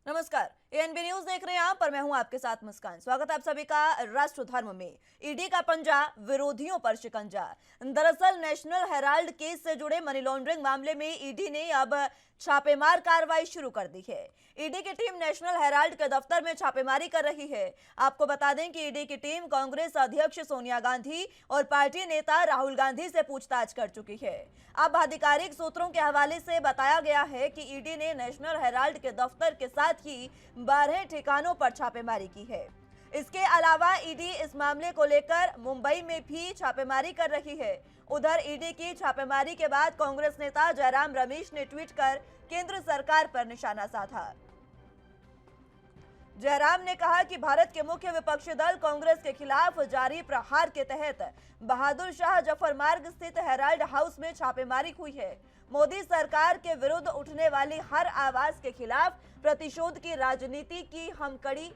नमस्कार, ANB news देख रहे हैं आप, पर मैं हूं आपके साथ मुस्कान। स्वागत है आप सभी का राष्ट्र धर्म में। ईडी का पंजा, विरोधियों पर शिकंजा। दरअसल नेशनल हेराल्ड केस से जुड़े मनी लॉन्ड्रिंग मामले में ईडी ने अब छापेमार कार्रवाई शुरू कर दी है। ईडी की टीम नेशनल हेराल्ड के दफ्तर में छापेमारी कर रही है। आपको बता दें कि ईडी की टीम कांग्रेस अध्यक्ष सोनिया गांधी और पार्टी नेता राहुल गांधी से पूछताछ कर चुकी है। अब आधिकारिक सूत्रों के हवाले से बताया गया है कि ईडी ने नेशनल हेराल्ड के दफ्तर के साथ ही 12 ठिकानों पर छापेमारी की है। इसके अलावा ईडी इस मामले को लेकर मुंबई में भी छापेमारी कर रही है। उधर ईडी की छापेमारी के बाद कांग्रेस नेता जयराम रमेश ने ट्वीट कर केंद्र सरकार पर निशाना साधा। जयराम ने कहा कि भारत के मुख्य विपक्षी दल कांग्रेस के खिलाफ जारी प्रहार के तहत बहादुर शाह जफर मार्ग स्थित हेराल्ड हाउस में छापेमारी हुई है। मोदी सरकार के विरुद्ध उठने वाली हर आवाज के खिलाफ प्रतिशोध की राजनीति की हम कड़ी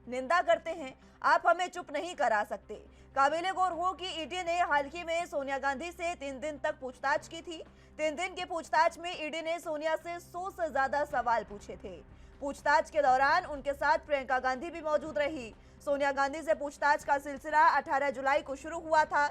निंदा करते हैं। आप हमें चुप नहीं करा सकते। काबिले गौर हो कि ईडी ने हाल ही में सोनिया गांधी से 3 दिन तक पूछताछ की थी। 3 दिन की पूछताछ में ईडी ने सोनिया से 100 से ज्यादा सवाल पूछे थे। पूछताछ के दौरान उनके साथ प्रियंका गांधी भी मौजूद रही। सोनिया गांधी से पूछताछ का सिलसिला 18 जुलाई को शुरू हुआ था।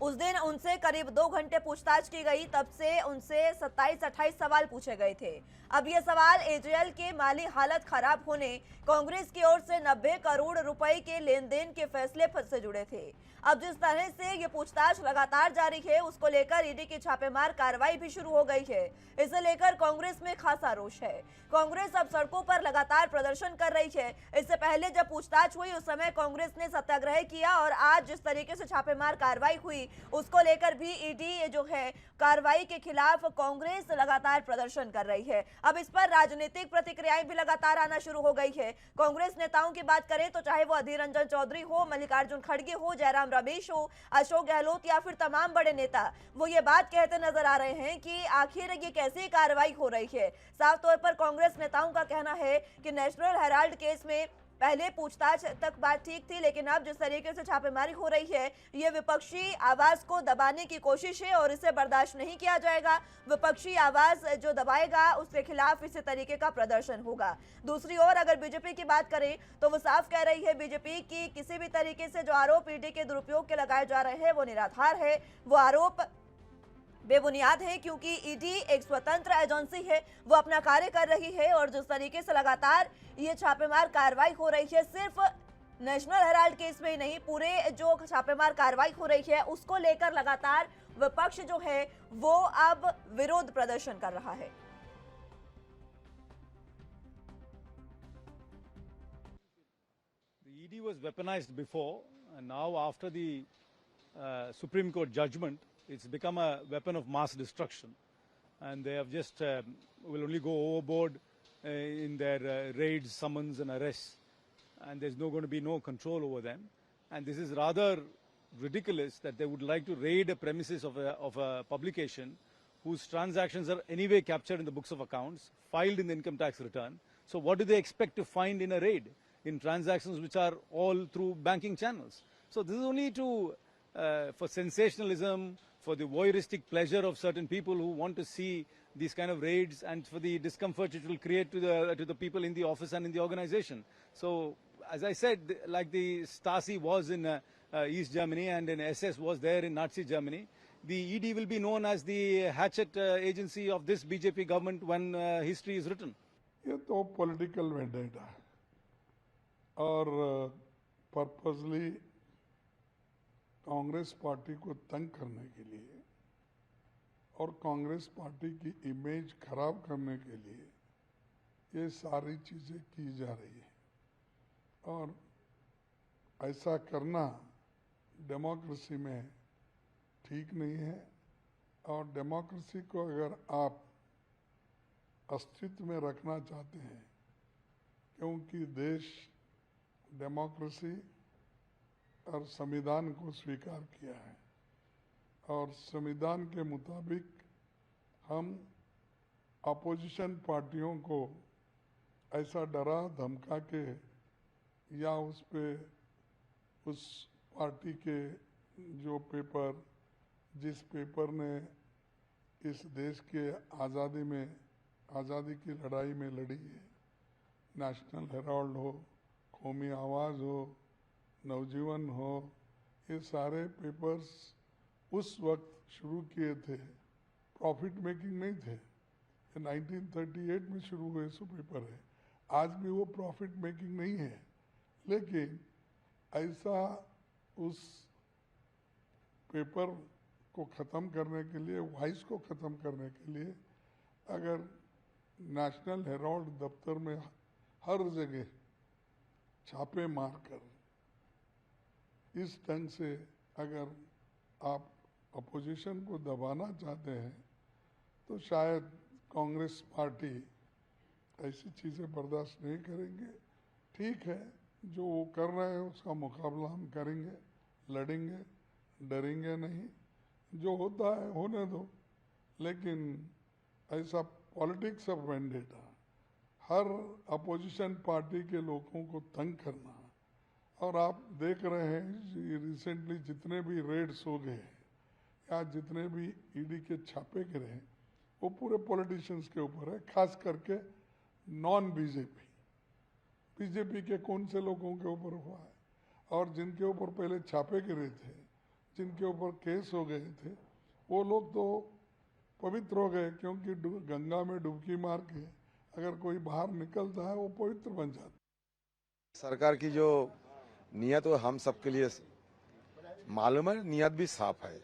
उस दिन उनसे करीब 2 घंटे पूछताछ की गई। तब से उनसे 27-28 सवाल पूछे गए थे। अब ये सवाल एजेएल के माली हालत खराब होने, कांग्रेस की ओर से 90 करोड़ रुपए के लेन देन के फैसले से जुड़े थे। अब जिस तरह से ये पूछताछ लगातार जारी है, उसको लेकर ईडी की छापेमार कार्रवाई भी शुरू हो गई है। इसे लेकर कांग्रेस में खासा रोष है। कांग्रेस अब सड़कों पर लगातार प्रदर्शन कर रही है। इससे पहले जब पूछताछ हुई उस समय कांग्रेस ने सत्याग्रह किया और आज जिस तरीके से छापेमार कार्रवाई हुई उसको लेकर भी ईडी जो है कार्रवाई के खिलाफ कांग्रेस लगातार प्रदर्शन कर रही है। अब इस पर राजनीतिक प्रतिक्रियाएं भी लगातार आना शुरू हो गई है। कांग्रेस नेताओं की बात करें तो चाहे वो अधीर रंजन चौधरी हो, मल्लिकार्जुन खड़गे हो, जयराम रमेश हो, अशोक गहलोत या फिर तमाम बड़े नेता, वो ये बात कहते नजर आ रहे हैं कि आखिर ये कैसी कार्रवाई हो रही है। साफ तौर पर कांग्रेस नेताओं का कहना है कि नेशनल हेराल्ड केस में पहले पूछताछ तक बात ठीक थी, लेकिन अब जिस तरीके से छापेमारी हो रही है, ये विपक्षी आवाज को दबाने की कोशिश है और इसे बर्दाश्त नहीं किया जाएगा। विपक्षी आवाज जो दबाएगा उसके खिलाफ इसी तरीके का प्रदर्शन होगा। दूसरी ओर अगर बीजेपी की बात करें तो वो साफ कह रही है बीजेपी की किसी भी तरीके से जो आरोप ईडी के दुरुपयोग के लगाए जा रहे हैं वो निराधार है, वो आरोप बेबुनियाद है, क्योंकि ईडी एक स्वतंत्र एजेंसी है, वो अपना कार्य कर रही है। और जिस तरीके से लगातार ये छापेमार कार्रवाई हो रही है, सिर्फ नेशनल हेराल्ड केस में ही नहीं, पूरे जो छापेमार कार्रवाई हो रही है उसको लेकर लगातार विपक्ष जो है वो अब विरोध प्रदर्शन कर रहा है। The ED was weaponized before, and now after the Supreme Court judgment, it's become a weapon of mass destruction. And they have just will only go overboard in their raids, summons, and arrests. And there's going to be no control over them. And this is rather ridiculous that they would like to raid a premises of a publication whose transactions are anyway captured in the books of accounts, filed in the income tax return. So what do they expect to find in a raid? In transactions which are all through banking channels. So this is only for sensationalism, for the voyeuristic pleasure of certain people who want to see these kind of raids, and for the discomfort it will create to the people in the office and in the organization. So as I said, like the Stasi was in East Germany and an SS was there in Nazi Germany, the ED will be known as the hatchet agency of this BJP government when history is written. ये तो political vendetta है और purposely Congress party को तंग करने के लिए और कांग्रेस पार्टी की इमेज खराब करने के लिए ये सारी चीज़ें की जा रही है। और ऐसा करना डेमोक्रेसी में ठीक नहीं है। और डेमोक्रेसी को अगर आप अस्तित्व में रखना चाहते हैं, क्योंकि देश डेमोक्रेसी और संविधान को स्वीकार किया है और संविधान के मुताबिक हम अपोजिशन पार्टियों को ऐसा डरा धमका के या उस पार्टी के जो पेपर जिस पेपर ने इस देश के आज़ादी की लड़ाई में लड़ी है नेशनल हेराल्ड हो, कौमी आवाज़ हो, नवजीवन हो, ये सारे पेपर्स उस वक्त शुरू किए थे, प्रॉफिट मेकिंग नहीं थे। ये 1938 में शुरू हुए सो पेपर है। आज भी वो प्रॉफिट मेकिंग नहीं है, लेकिन ऐसा उस पेपर को ख़त्म करने के लिए, वाइस को ख़त्म करने के लिए, अगर नेशनल हेराल्ड दफ्तर में हर जगह छापे मारकर इस ढंग से अगर आप अपोजिशन को दबाना चाहते हैं तो शायद कांग्रेस पार्टी ऐसी चीज़ें बर्दाश्त नहीं करेंगे। ठीक है, जो वो कर रहे हैं उसका मुकाबला हम करेंगे, लड़ेंगे, डरेंगे नहीं। जो होता है होने दो, लेकिन ऐसा politics of vendetta, her opposition party के लोगों को तंग करना, और आप देख रहे हैं रिसेंटली जितने भी रेड्स हो गए या जितने भी ईडी के छापे गिरे हैं वो पूरे पॉलिटिशियंस के ऊपर है, खास करके नॉन बीजेपी। बीजेपी के कौन से लोगों के ऊपर हुआ है, और जिनके ऊपर पहले छापे गिरे थे, जिनके ऊपर केस हो गए थे, वो लोग तो पवित्र हो गए, क्योंकि गंगा में डुबकी मार के अगर कोई बाहर निकलता है वो पवित्र बन जाता है। सरकार की जो नियत वो हम सबके लिए मालूम है, नियत भी साफ है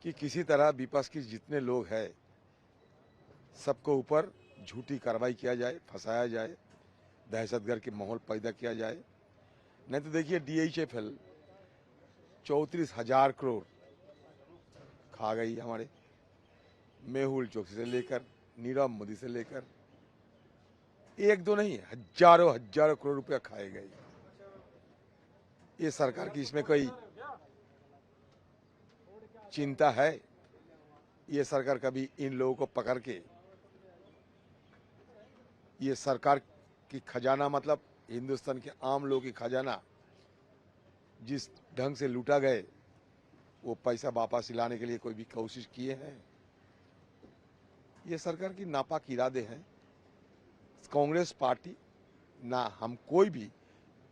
कि किसी तरह विपक्ष के जितने लोग हैं सबको ऊपर झूठी कार्रवाई किया जाए, फंसाया जाए, दहशतगर्द के माहौल पैदा किया जाए। नहीं तो देखिए DHFL 34,000 करोड़ खा गई हमारे, मेहुल चौकसी से लेकर नीरव मोदी से लेकर, एक दो नहीं हजारों हजारों करोड़ रुपया खाए गए। ये सरकार की इसमें कोई चिंता है? ये सरकार कभी इन लोगों को पकड़ के, ये सरकार की खजाना मतलब हिंदुस्तान के आम लोगों की खजाना जिस ढंग से लूटा गए, वो पैसा वापस लाने के लिए कोई भी कोशिश किए हैं? ये सरकार की नापाक इरादे हैं। कांग्रेस पार्टी ना हम कोई भी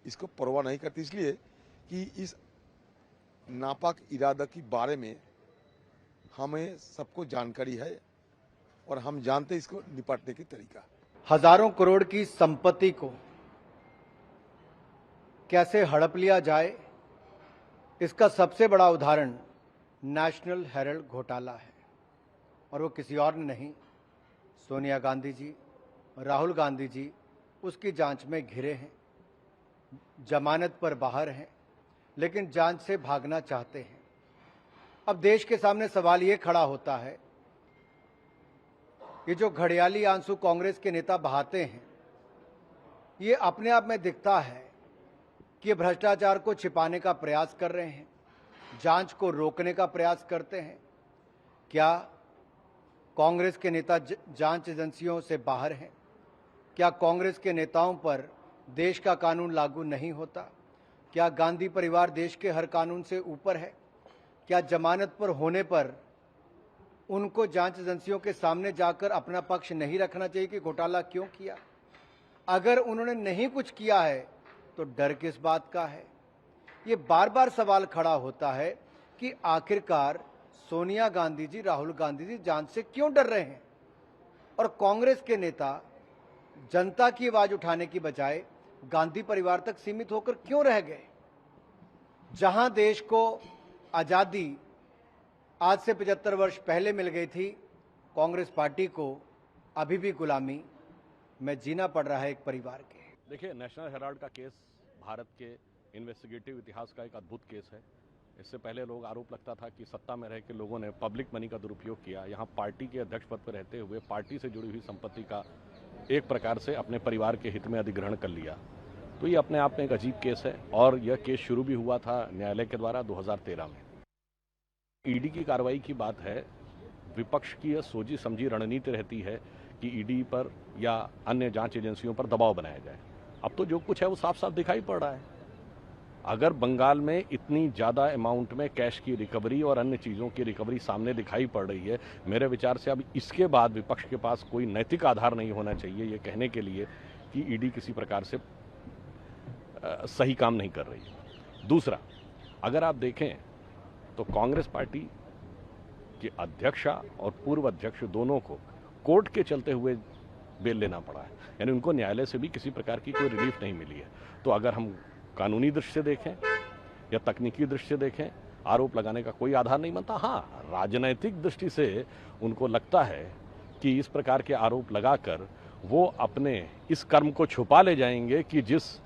इसको परवाह नहीं करती, इसलिए कि इस नापाक इरादा के बारे में हमें सबको जानकारी है और हम जानते हैं इसको निपटने की तरीका। हजारों करोड़ की संपत्ति को कैसे हड़प लिया जाए, इसका सबसे बड़ा उदाहरण नेशनल हेराल्ड घोटाला है, और वो किसी और नहीं, सोनिया गांधी जी, राहुल गांधी जी उसकी जांच में घिरे हैं, जमानत पर बाहर हैं, लेकिन जांच से भागना चाहते हैं। अब देश के सामने सवाल ये खड़ा होता है, ये जो घड़ियाली आंसू कांग्रेस के नेता बहाते हैं, ये अपने आप में दिखता है कि भ्रष्टाचार को छिपाने का प्रयास कर रहे हैं, जांच को रोकने का प्रयास करते हैं। क्या कांग्रेस के नेता जांच एजेंसियों से बाहर हैं? क्या कांग्रेस के नेताओं पर देश का कानून लागू नहीं होता? क्या गांधी परिवार देश के हर कानून से ऊपर है? क्या जमानत पर होने पर उनको जांच एजेंसियों के सामने जाकर अपना पक्ष नहीं रखना चाहिए कि घोटाला क्यों किया? अगर उन्होंने नहीं कुछ किया है तो डर किस बात का है? ये बार बार सवाल खड़ा होता है कि आखिरकार सोनिया गांधी जी, राहुल गांधी जी जांच से क्यों डर रहे हैं, और कांग्रेस के नेता जनता की आवाज उठाने की बजाय गांधी परिवार तक सीमित होकर क्यों रह गए? जहां देश को आजादी आज से 75 वर्ष पहले मिल गई थी, कांग्रेस पार्टी को अभी भी गुलामी में जीना पड़ रहा है एक परिवार के। देखिए, नेशनल हेराल्ड का केस भारत के इन्वेस्टिगेटिव इतिहास का एक अद्भुत केस है। इससे पहले लोग आरोप लगता था कि सत्ता में रह के लोगों ने पब्लिक मनी का दुरुपयोग किया। यहाँ पार्टी के अध्यक्ष पद पर रहते हुए पार्टी से जुड़ी हुई संपत्ति का एक प्रकार से अपने परिवार के हित में अधिग्रहण कर लिया। तो ये अपने आप में एक अजीब केस है, और यह केस शुरू भी हुआ था न्यायालय के द्वारा 2013 में। ईडी की कार्रवाई की बात है, विपक्ष की यह सोची समझी रणनीति रहती है कि ईडी पर या अन्य जांच एजेंसियों पर दबाव बनाया जाए। अब तो जो कुछ है वो साफ साफ दिखाई पड़ रहा है। अगर बंगाल में इतनी ज़्यादा अमाउंट में कैश की रिकवरी और अन्य चीज़ों की रिकवरी सामने दिखाई पड़ रही है, मेरे विचार से अब इसके बाद विपक्ष के पास कोई नैतिक आधार नहीं होना चाहिए ये कहने के लिए कि ईडी किसी प्रकार से सही काम नहीं कर रही है। दूसरा, अगर आप देखें तो कांग्रेस पार्टी के अध्यक्षा और पूर्व अध्यक्ष दोनों को कोर्ट के चलते हुए बेल लेना पड़ा है, यानी उनको न्यायालय से भी किसी प्रकार की कोई रिलीफ नहीं मिली है। तो अगर हम कानूनी दृष्टि से देखें या तकनीकी दृष्टि से देखें, आरोप लगाने का कोई आधार नहीं बनता। हाँ, राजनैतिक दृष्टि से उनको लगता है कि इस प्रकार के आरोप लगाकर वो अपने इस कर्म को छुपा ले जाएंगे कि जिस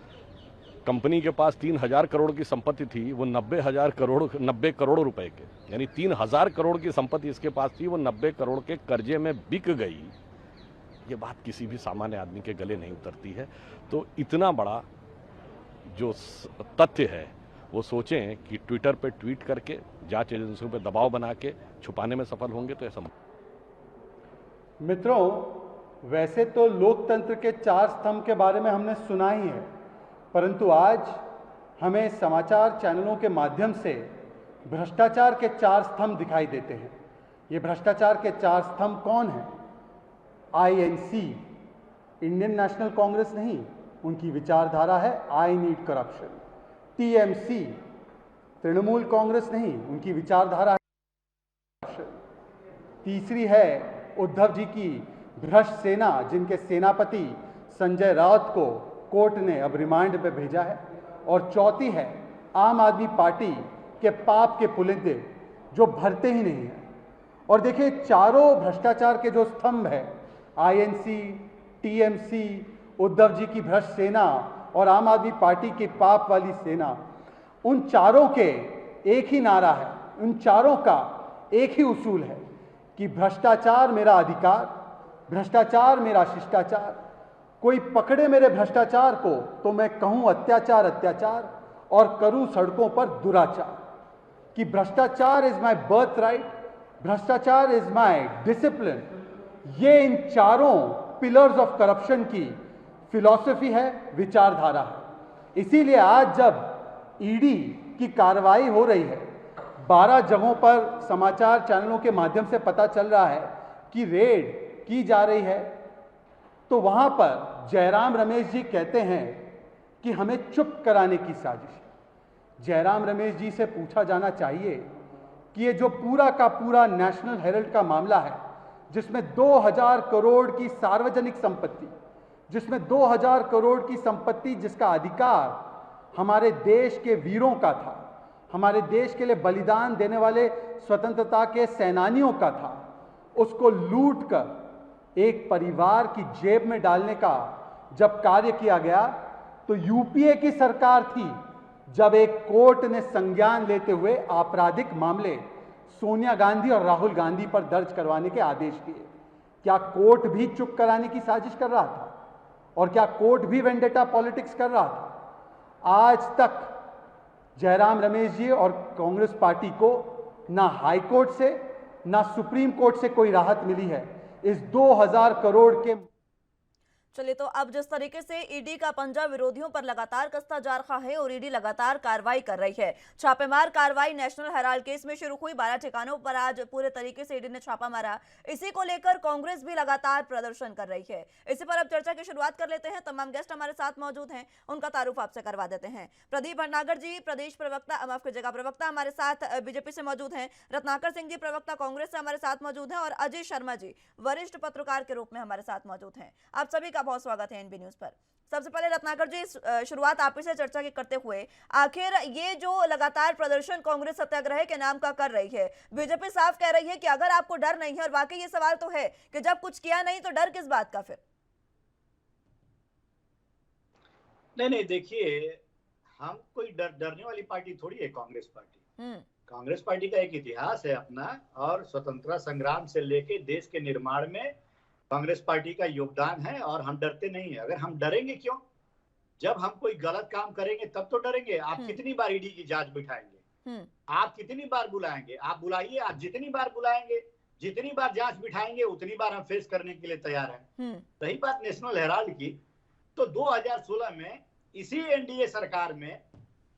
कंपनी के पास 3,000 करोड़ की संपत्ति थी वो 90 करोड़ रुपए के, यानी 3,000 करोड़ की संपत्ति इसके पास थी, वो 90 करोड़ के कर्जे में बिक गई। ये बात किसी भी सामान्य आदमी के गले नहीं उतरती है। तो इतना बड़ा जो तथ्य है वो सोचें कि ट्विटर पे ट्वीट करके जांच एजेंसियों पे दबाव बना के छुपाने में सफल होंगे तो ऐसा। मित्रों, वैसे तो लोकतंत्र के 4 स्तंभ के बारे में हमने सुना ही है, परंतु आज हमें समाचार चैनलों के माध्यम से भ्रष्टाचार के 4 स्तंभ दिखाई देते हैं। ये भ्रष्टाचार के 4 स्तंभ कौन हैं? INC, इंडियन नेशनल कांग्रेस नहीं, उनकी विचारधारा है I need corruption. TMC, Trinamool Congress नहीं, उनकी विचारधारा है करप्शन। तीसरी है उद्धव जी की भ्रष्ट सेना, जिनके सेनापति संजय राउत को कोर्ट ने अब रिमांड पे भेजा है। और चौथी है आम आदमी पार्टी के पाप के पुलिंदे जो भरते ही नहीं है। और देखिए, चारों भ्रष्टाचार के जो स्तंभ है, INC, TMC, उद्धव जी की भ्रष्ट सेना और आम आदमी पार्टी की पाप वाली सेना, उन चारों के एक ही नारा है, उन चारों का एक ही उसूल है कि भ्रष्टाचार मेरा अधिकार, भ्रष्टाचार मेरा शिष्टाचार। कोई पकड़े मेरे भ्रष्टाचार को तो मैं कहूं अत्याचार अत्याचार और करूं सड़कों पर दुराचार। कि भ्रष्टाचार इज माय बर्थ राइट, भ्रष्टाचार इज माय डिसिप्लिन। ये इन चारों पिलर्स ऑफ करप्शन की फिलॉसफी है, विचारधारा है। इसीलिए आज जब ईडी की कार्रवाई हो रही है, 12 जगहों पर समाचार चैनलों के माध्यम से पता चल रहा है कि रेड की जा रही है, तो वहां पर जयराम रमेश जी कहते हैं कि हमें चुप कराने की साजिश है। जयराम रमेश जी से पूछा जाना चाहिए कि ये जो पूरा का पूरा नेशनल हेराल्ड का मामला है, जिसमें 2000 करोड़ की सार्वजनिक संपत्ति, जिसमें 2000 करोड़ की संपत्ति जिसका अधिकार हमारे देश के वीरों का था, हमारे देश के लिए बलिदान देने वाले स्वतंत्रता के सेनानियों का था, उसको लूट कर एक परिवार की जेब में डालने का जब कार्य किया गया, तो यूपीए की सरकार थी जब एक कोर्ट ने संज्ञान लेते हुए आपराधिक मामले सोनिया गांधी और राहुल गांधी पर दर्ज करवाने के आदेश दिए। क्या कोर्ट भी चुप कराने की साजिश कर रहा था? और क्या कोर्ट भी वेंडेटा पॉलिटिक्स कर रहा था? आज तक जयराम रमेश जी और कांग्रेस पार्टी को ना हाई कोर्ट से ना सुप्रीम कोर्ट से कोई राहत मिली है इस 2000 करोड़ के। चलिए, तो अब जिस तरीके से ईडी का पंजा विरोधियों पर लगातार कसता जा रहा है और ईडी लगातार कार्रवाई कर रही है। छापेमार कार्रवाई नेशनल हेराल्ड केस में शुरू हुई, 12 ठिकानों पर आज पूरे तरीके से ईडी ने छापा मारा। इसी को लेकर कांग्रेस भी लगातार प्रदर्शन कर रही है। इसी पर अब चर्चा की शुरुआत कर लेते हैं। तमाम गेस्ट हमारे साथ मौजूद हैं, उनका तारुफ आपसे करवा देते हैं। प्रदीप भटनागर जी, प्रदेश प्रवक्ता, माफ कीजिएगा, प्रवक्ता हमारे साथ बीजेपी से मौजूद हैं। रत्नाकर सिंह जी, प्रवक्ता कांग्रेस से हमारे साथ मौजूद हैं। और अजय शर्मा जी, वरिष्ठ पत्रकार के रूप में हमारे साथ मौजूद हैं। आप सभी का बहुत स्वागत है एनबी न्यूज पर। सबसे पहले रत्नाकर जी, शुरुआत आप ही से चर्चा की करते हुए, आखिर ये जो लगातार प्रदर्शन कांग्रेस सत्याग्रह के नाम का कर रही है, बीजेपी साफ कह रही है कि अगर आपको डर नहीं है, और वाकई ये सवाल तो है कि जब कुछ किया नहीं तो डर किस बात का फिर? नहीं, देखिए, हम कोई डरने वाली पार्टी थोड़ी है कांग्रेस पार्टी। कांग्रेस पार्टी का एक इतिहास है अपना, और स्वतंत्रता संग्राम से लेके देश के निर्माण में कांग्रेस पार्टी का योगदान है, और हम डरते नहीं है। अगर हम डरेंगे क्यों? जब हम कोई गलत काम करेंगे तब तो डरेंगे। आप कितनी बार ईडी की जांच बिठाएंगे? आप कितनी बार बुलाएंगे? आप बुलाइए, आप जितनी बार बुलाएंगे, जितनी बार जांच बिठाएंगे, उतनी बार हम फेस करने के लिए तैयार हैं। रही बात नेशनल हेराल्ड की, तो 2016 में इसी एनडीए सरकार में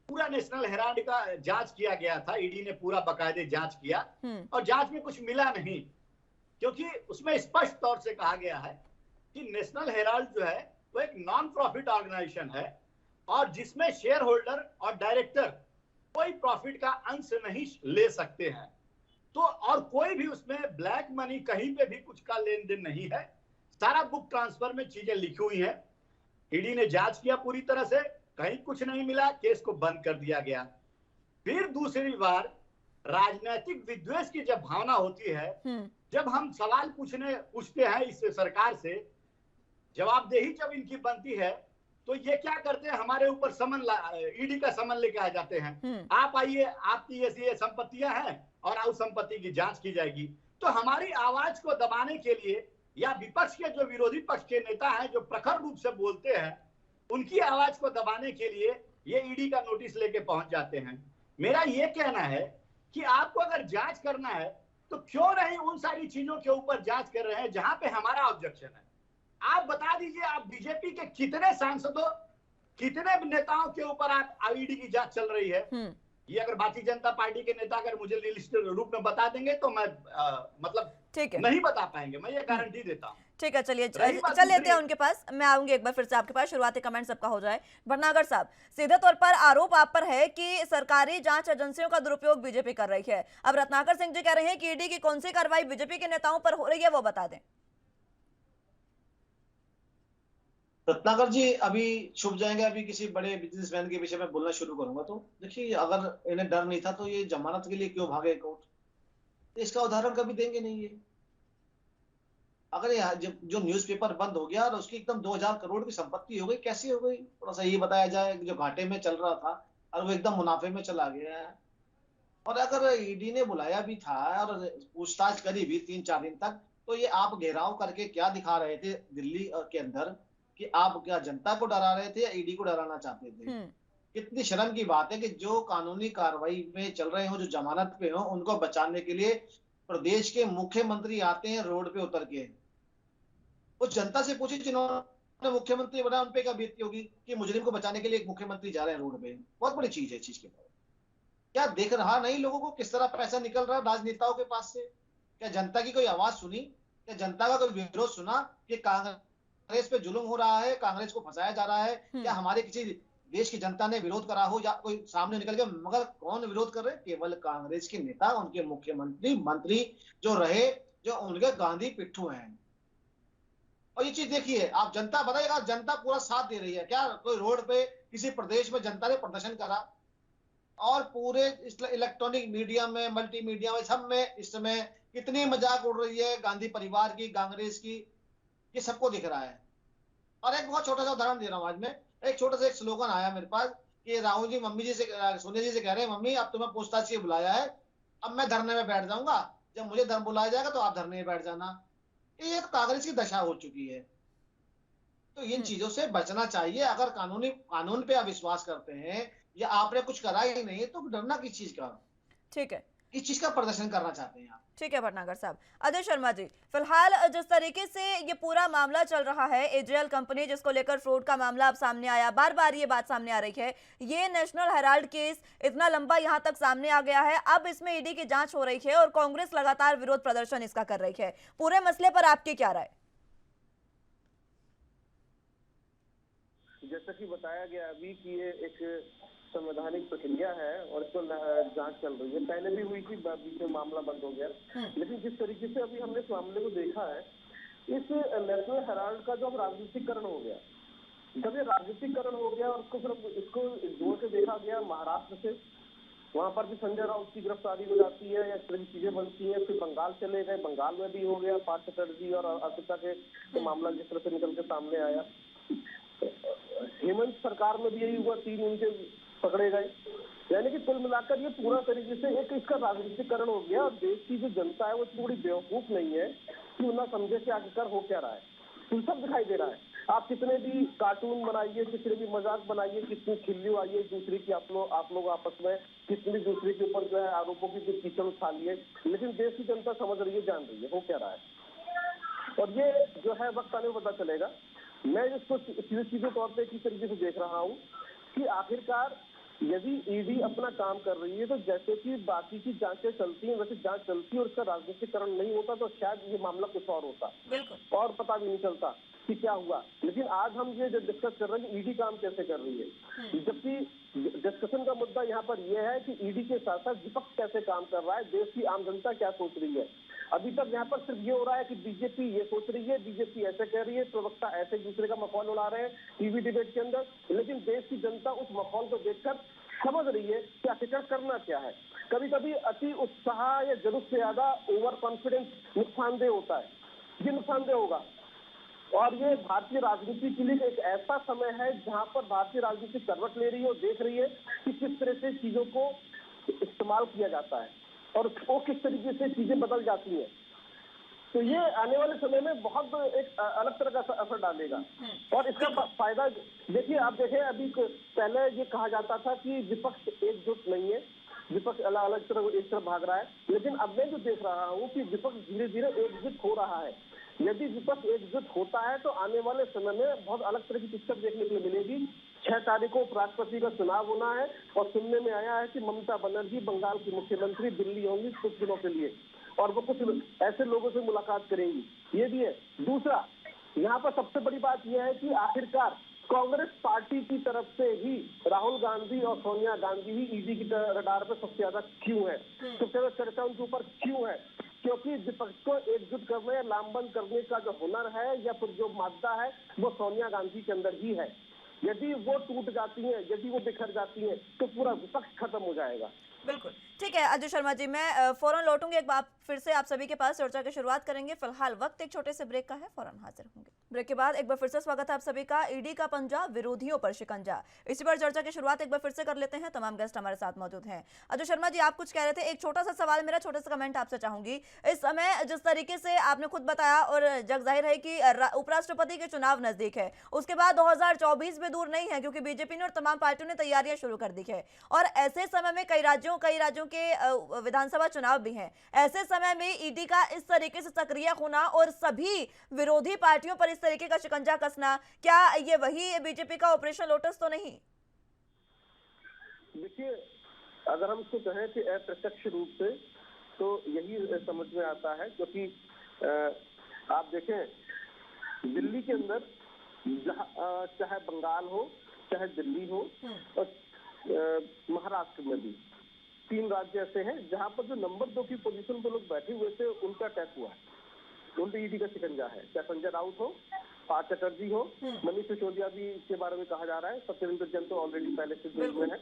पूरा नेशनल हेराल्ड का जांच किया गया था। ईडी ने पूरा बाकायदे जांच किया, और जांच में कुछ मिला नहीं, क्योंकि उसमें स्पष्ट तौर से कहा गया है कि नेशनल हेराल्ड जो है वो एक नॉन प्रॉफिट ऑर्गेनाइजेशन है और जिसमें शेयर होल्डर और डायरेक्टर कोई प्रॉफिट का अंश नहीं ले सकते हैं। तो और कोई भी उसमें ब्लैक मनी कहीं पे भी कुछ का लेन देन नहीं है, सारा बुक ट्रांसफर में चीजें लिखी हुई हैं। ईडी ने जांच किया पूरी तरह से, कहीं कुछ नहीं मिला, केस को बंद कर दिया गया। फिर दूसरी बार राजनीतिक विद्वेष की जब भावना होती है, जब हम सवाल पूछते हैं इस सरकार से, जवाबदेही जब इनकी बनती है, तो ये क्या करते हैं, हमारे ऊपर समन ईडी का समन लेके आ जाते हैं। आप आइए, आपकी ऐसी संपत्तियां हैं और उस संपत्ति की जांच की जाएगी। तो हमारी आवाज को दबाने के लिए या विपक्ष के जो विरोधी पक्ष के नेता हैं जो प्रखर रूप से बोलते हैं, उनकी आवाज को दबाने के लिए ये ईडी का नोटिस लेके पहुंच जाते हैं। मेरा ये कहना है कि आपको अगर जांच करना है तो क्यों नहीं उन सारी चीजों के ऊपर जांच कर रहे हैं जहां पे हमारा ऑब्जेक्शन है। आप बता दीजिए, आप बीजेपी के कितने सांसदों, कितने नेताओं के ऊपर आप ईडी की जांच चल रही है। ये अगर भारतीय जनता पार्टी के नेता अगर मुझे लिस्ट रूप में बता देंगे तो मैं मतलब नहीं बता पाएंगे, मैं ये गारंटी देता हूँ। ठीक है, चलिए चल लेते हैं उनके पास। मैं आऊंगी एक बार फिर से आपके पास, शुरुआती कमेंट सबका हो जाए। भटनागर साहब, सीधे तौर पर आरोप आप पर है कि सरकारी जांच एजेंसियों का दुरुपयोग बीजेपी कर रही है। अब रत्नाकर सिंह जी कह रहे हैं कि ईडी की कौन सी कार्रवाई बीजेपी के नेताओं पर हो रही है, वो बता दें। रत्नाकर जी अभी छुप जाएंगे, अभी किसी बड़े बिजनेसमैन के विषय में बोलना शुरू करूंगा तो देखिए, अगर इन्हें डर नहीं था तो ये जमानत के लिए क्यों भागे कोर्ट, तो इसका उदाहरण कभी देंगे नहीं ये। अगर ये जो न्यूज़पेपर बंद हो गया और उसकी एकदम 2000 करोड़ की संपत्ति हो गई, कैसे हो गई, थोड़ा सा ये बताया जाए। जो घाटे में चल रहा था और वो एकदम मुनाफे में चला गया है। और अगर ईडी ने बुलाया भी था और पूछताछ करी भी 3-4 दिन तक, तो ये आप घेराव करके क्या दिखा रहे थे दिल्ली के अंदर कि आप क्या जनता को डरा रहे थे या ईडी को डराना चाहते थे। कितनी शर्म की बात है कि जो कानूनी कार्रवाई में चल रहे हो, जो जमानत पे हो, उनको बचाने के लिए प्रदेश के मुख्यमंत्री आते हैं रोड पे उतर के। उस जनता से पूछिए जिन्होंने मुख्यमंत्री बना, उन पे क्या बीतती होगी कि मुजरिम को बचाने के लिए एक मुख्यमंत्री जा रहे हैं रोड पे। बहुत बड़ी चीज है। चीज के बारे क्या देख रहा नहीं लोगों को, किस तरह पैसा निकल रहा है राजनेताओं के पास से। क्या जनता की कोई आवाज सुनी, क्या जनता का कोई विरोध सुना कि कांग्रेस पे जुल्म हो रहा है, कांग्रेस को फंसाया जा रहा है? क्या हमारे किसी देश की जनता ने विरोध करा हो या कोई सामने निकल के? मगर कौन विरोध कर रहे? केवल कांग्रेस के नेता, उनके मुख्यमंत्री, मंत्री जो रहे, जो उनके गांधी पिट्ठू हैं। और ये चीज देखिए, आप जनता बताइएगा, जनता पूरा साथ दे रही है क्या? कोई रोड पे किसी प्रदेश में जनता ने प्रदर्शन करा? और पूरे इलेक्ट्रॉनिक मीडिया में, मल्टीमीडिया में, सब में इस समय कितनी मजाक उड़ रही है गांधी परिवार की, कांग्रेस की, ये सबको दिख रहा है। और एक बहुत छोटा सा उदाहरण दे रहा हूं आज मैं। एक छोटा सा एक स्लोगन आया मेरे पास कि राहुल जी मम्मी जी से, सोनिया जी से कह रहे हैं, मम्मी अब तुम्हें पूछताछ के बुलाया है, अब मैं धरने में बैठ जाऊंगा, जब मुझे धरने बुलाया जाएगा तो आप धरने में बैठ जाना। ये एक कांग्रेस की दशा हो चुकी है। तो इन चीजों से बचना चाहिए। अगर कानून पे आप विश्वास करते हैं या आपने कुछ करा ही नहीं तो डरना किस चीज का? ठीक है, किस चीज का प्रदर्शन करना चाहते हैं आप? ठीक है भटनागर साहब। अजय शर्मा जी, फिलहाल जिस तरीके से ये पूरा मामला चल रहा है, एजेएल कंपनी जिसको लेकर फ्रॉड का मामला अब सामने आया, बार बार ये बात सामने आ रही है, ये नेशनल हेराल्ड केस इतना लंबा यहाँ तक सामने आ गया है, अब इसमें ईडी की जांच हो रही है और कांग्रेस लगातार विरोध प्रदर्शन इसका कर रही है। पूरे मसले पर आपकी क्या राय? जैसा कि बताया गया अभी कि ये एक संवैधानिक प्रक्रिया है और इस पर जांच चल रही है। पहले भी हुई थी, बीच में मामला बंद हो गया। लेकिन जिस तरीके से अभी हमने इस मामले को देखा है, इस नेशनल हेराल्ड का जो राजनीतिकरण हो गया, जब ये राजनीतिकरण हो गया और इसको जोड़ के देखा गया महाराष्ट्र से, वहां पर भी संजय राउत की गिरफ्तारी हो जाती है या इस तरह की चीजें बनती है। फिर बंगाल चले गए, बंगाल में भी हो गया, पार्थ चटर्जी और अर्पिता के मामला जिस तरह से निकल के सामने आया। हेमंत सरकार में भी यही हुआ, 3 उनके पकड़े गए। यानी कि कुल मिलाकर ये पूरा तरीके से एक इसका राजनीतिकरण हो गया। और देश की जो जनता है वो थोड़ी बेवकूफ नहीं है कि ना समझे कि आखिरकार हो क्या रहा है। तो सब दिखाई दे रहा है। आप कितने भी कार्टून बनाइए, कितने भी मजाक बनाइए, कितनी खिल्ली आइए दूसरे की, आप लोग आपस में कितनी दूसरे के ऊपर जो है आरोपों की कीचड़ उठा लिए, लेकिन देश की जनता समझ रही है, जान रही है हो क्या रहा है। और ये जो है वक्त आने में पता चलेगा। मैं इसको सीधे तौर पर इसी तरीके से देख रहा हूँ कि आखिरकार यदि ईडी अपना काम कर रही है तो जैसे कि बाकी की जांचें चलती हैं वैसे जांच चलती है और उसका राजनीतिकरण नहीं होता तो शायद ये मामला कुछ और होता, बिल्कुल, और पता भी नहीं चलता कि क्या हुआ। लेकिन आज हम ये जो डिस्कस कर रहे हैं कि ईडी काम कैसे कर रही है, जबकि डिस्कशन का मुद्दा यहाँ पर यह है कि ईडी के साथ साथ विपक्ष कैसे काम कर रहा है, देश की आम जनता क्या सोच रही है। अभी तक यहाँ पर सिर्फ ये हो रहा है कि बीजेपी ये सोच रही है, बीजेपी ऐसे कह रही है, प्रवक्ता ऐसे दूसरे का मखौल उड़ा रहे हैं टीवी डिबेट के अंदर, लेकिन देश की जनता उस मखौल को देखकर समझ रही है कि आखिरकार करना क्या है। कभी कभी अति उत्साह या जरूरत से ज्यादा ओवर कॉन्फिडेंस नुकसानदेह होता है, ये नुकसानदेह होगा। और ये भारतीय राजनीति के लिए एक ऐसा समय है जहां पर भारतीय राजनीति करवट ले रही है और देख रही है कि किस तरह से चीजों को इस्तेमाल किया जाता है और वो किस तरीके से चीजें बदल जाती है। तो ये आने वाले समय में बहुत एक अलग तरह का असर डालेगा और इसका फायदा देखिए, आप देखें अभी पहले ये कहा जाता था कि विपक्ष एकजुट नहीं है, विपक्ष अलग अलग तरह एक तरफ भाग रहा है, लेकिन अब मैं जो देख रहा हूँ कि विपक्ष धीरे धीरे एकजुट हो रहा है। यदि विपक्ष एकजुट होता है तो आने वाले समय में बहुत अलग तरह की पिक्चर देखने के लिए मिलेगी। 6 तारीख को उपराष्ट्रपति का चुनाव होना है और सुनने में आया है कि ममता बनर्जी बंगाल की मुख्यमंत्री दिल्ली होंगी कुछ दिनों के लिए और वो कुछ ऐसे लोगों से मुलाकात करेंगी, ये भी है। दूसरा, यहाँ पर सबसे बड़ी बात यह है कि आखिरकार कांग्रेस पार्टी की तरफ से ही राहुल गांधी और सोनिया गांधी ही ईडी की रडार पर सबसे ज्यादा क्यों है, सबसे ज्यादा चर्चा उनके ऊपर क्यों है, क्योंकि विपक्ष को एकजुट करने या लामबंद करने का जो हुनर है या फिर जो मादा है वो सोनिया गांधी के अंदर ही है। यदि वो टूट जाती हैं, यदि वो बिखर जाती हैं तो पूरा विपक्ष खत्म हो जाएगा। बिल्कुल ठीक है अजय शर्मा जी, मैं फौरन लौटूंगी एक बार फिर से आप सभी के पास चर्चा की शुरुआत करेंगे। फिलहाल वक्त एक छोटे से ब्रेक का है, फौरन हाजिर होंगे। ब्रेक के बाद एक बार फिर से स्वागत है आप सभी का। ईडी का पंजा, विरोधियों पर शिकंजा, इसी पर चर्चा की शुरुआत एक बार फिर से कर लेते हैं। तमाम गेस्ट हमारे साथ मौजूद हैं। अजय शर्मा जी, आप कुछ कह रहे थे, एक छोटा सा सवाल, मेरा छोटा सा कमेंट आपसे चाहूंगी। इस समय जिस तरीके से आपने खुद बताया और जग जाहिर है कि उपराष्ट्रपति के चुनाव नजदीक है, उसके बाद 2024 भी दूर नहीं है क्योंकि बीजेपी ने और तमाम पार्टियों ने तैयारियां शुरू कर दी है और ऐसे समय में कई राज्यों के विधानसभा चुनाव भी हैं। ऐसे समय में ईडी का इस तरीके से सक्रिय होना और सभी विरोधी पार्टियों पर इस तरीके का शिकंजा कसना, क्या ये वही बीजेपी का ऑपरेशन लोटस तो नहीं? देखिए, अगर हम इसको कहें कि अप्रत्यक्ष रूप से तो यही समझ में आता है, क्योंकि आप देखें दिल्ली के अंदर चाहे बंगाल हो चाहे दिल्ली हो और महाराष्ट्र में भी 3 राज्य ऐसे हैं जहां पर जो नंबर 2 की पोजीशन पर लोग बैठे हुए थे उनका अटैक हुआ है, उन पर ईडी का शिकंजा है। चाहे संजय राउत हो, पार्थ चटर्जी हो, मनीष सिसोदिया भी इसके बारे में कहा जा रहा है, सत्येंद्र जैन तो ऑलरेडी पहले से जेल में है।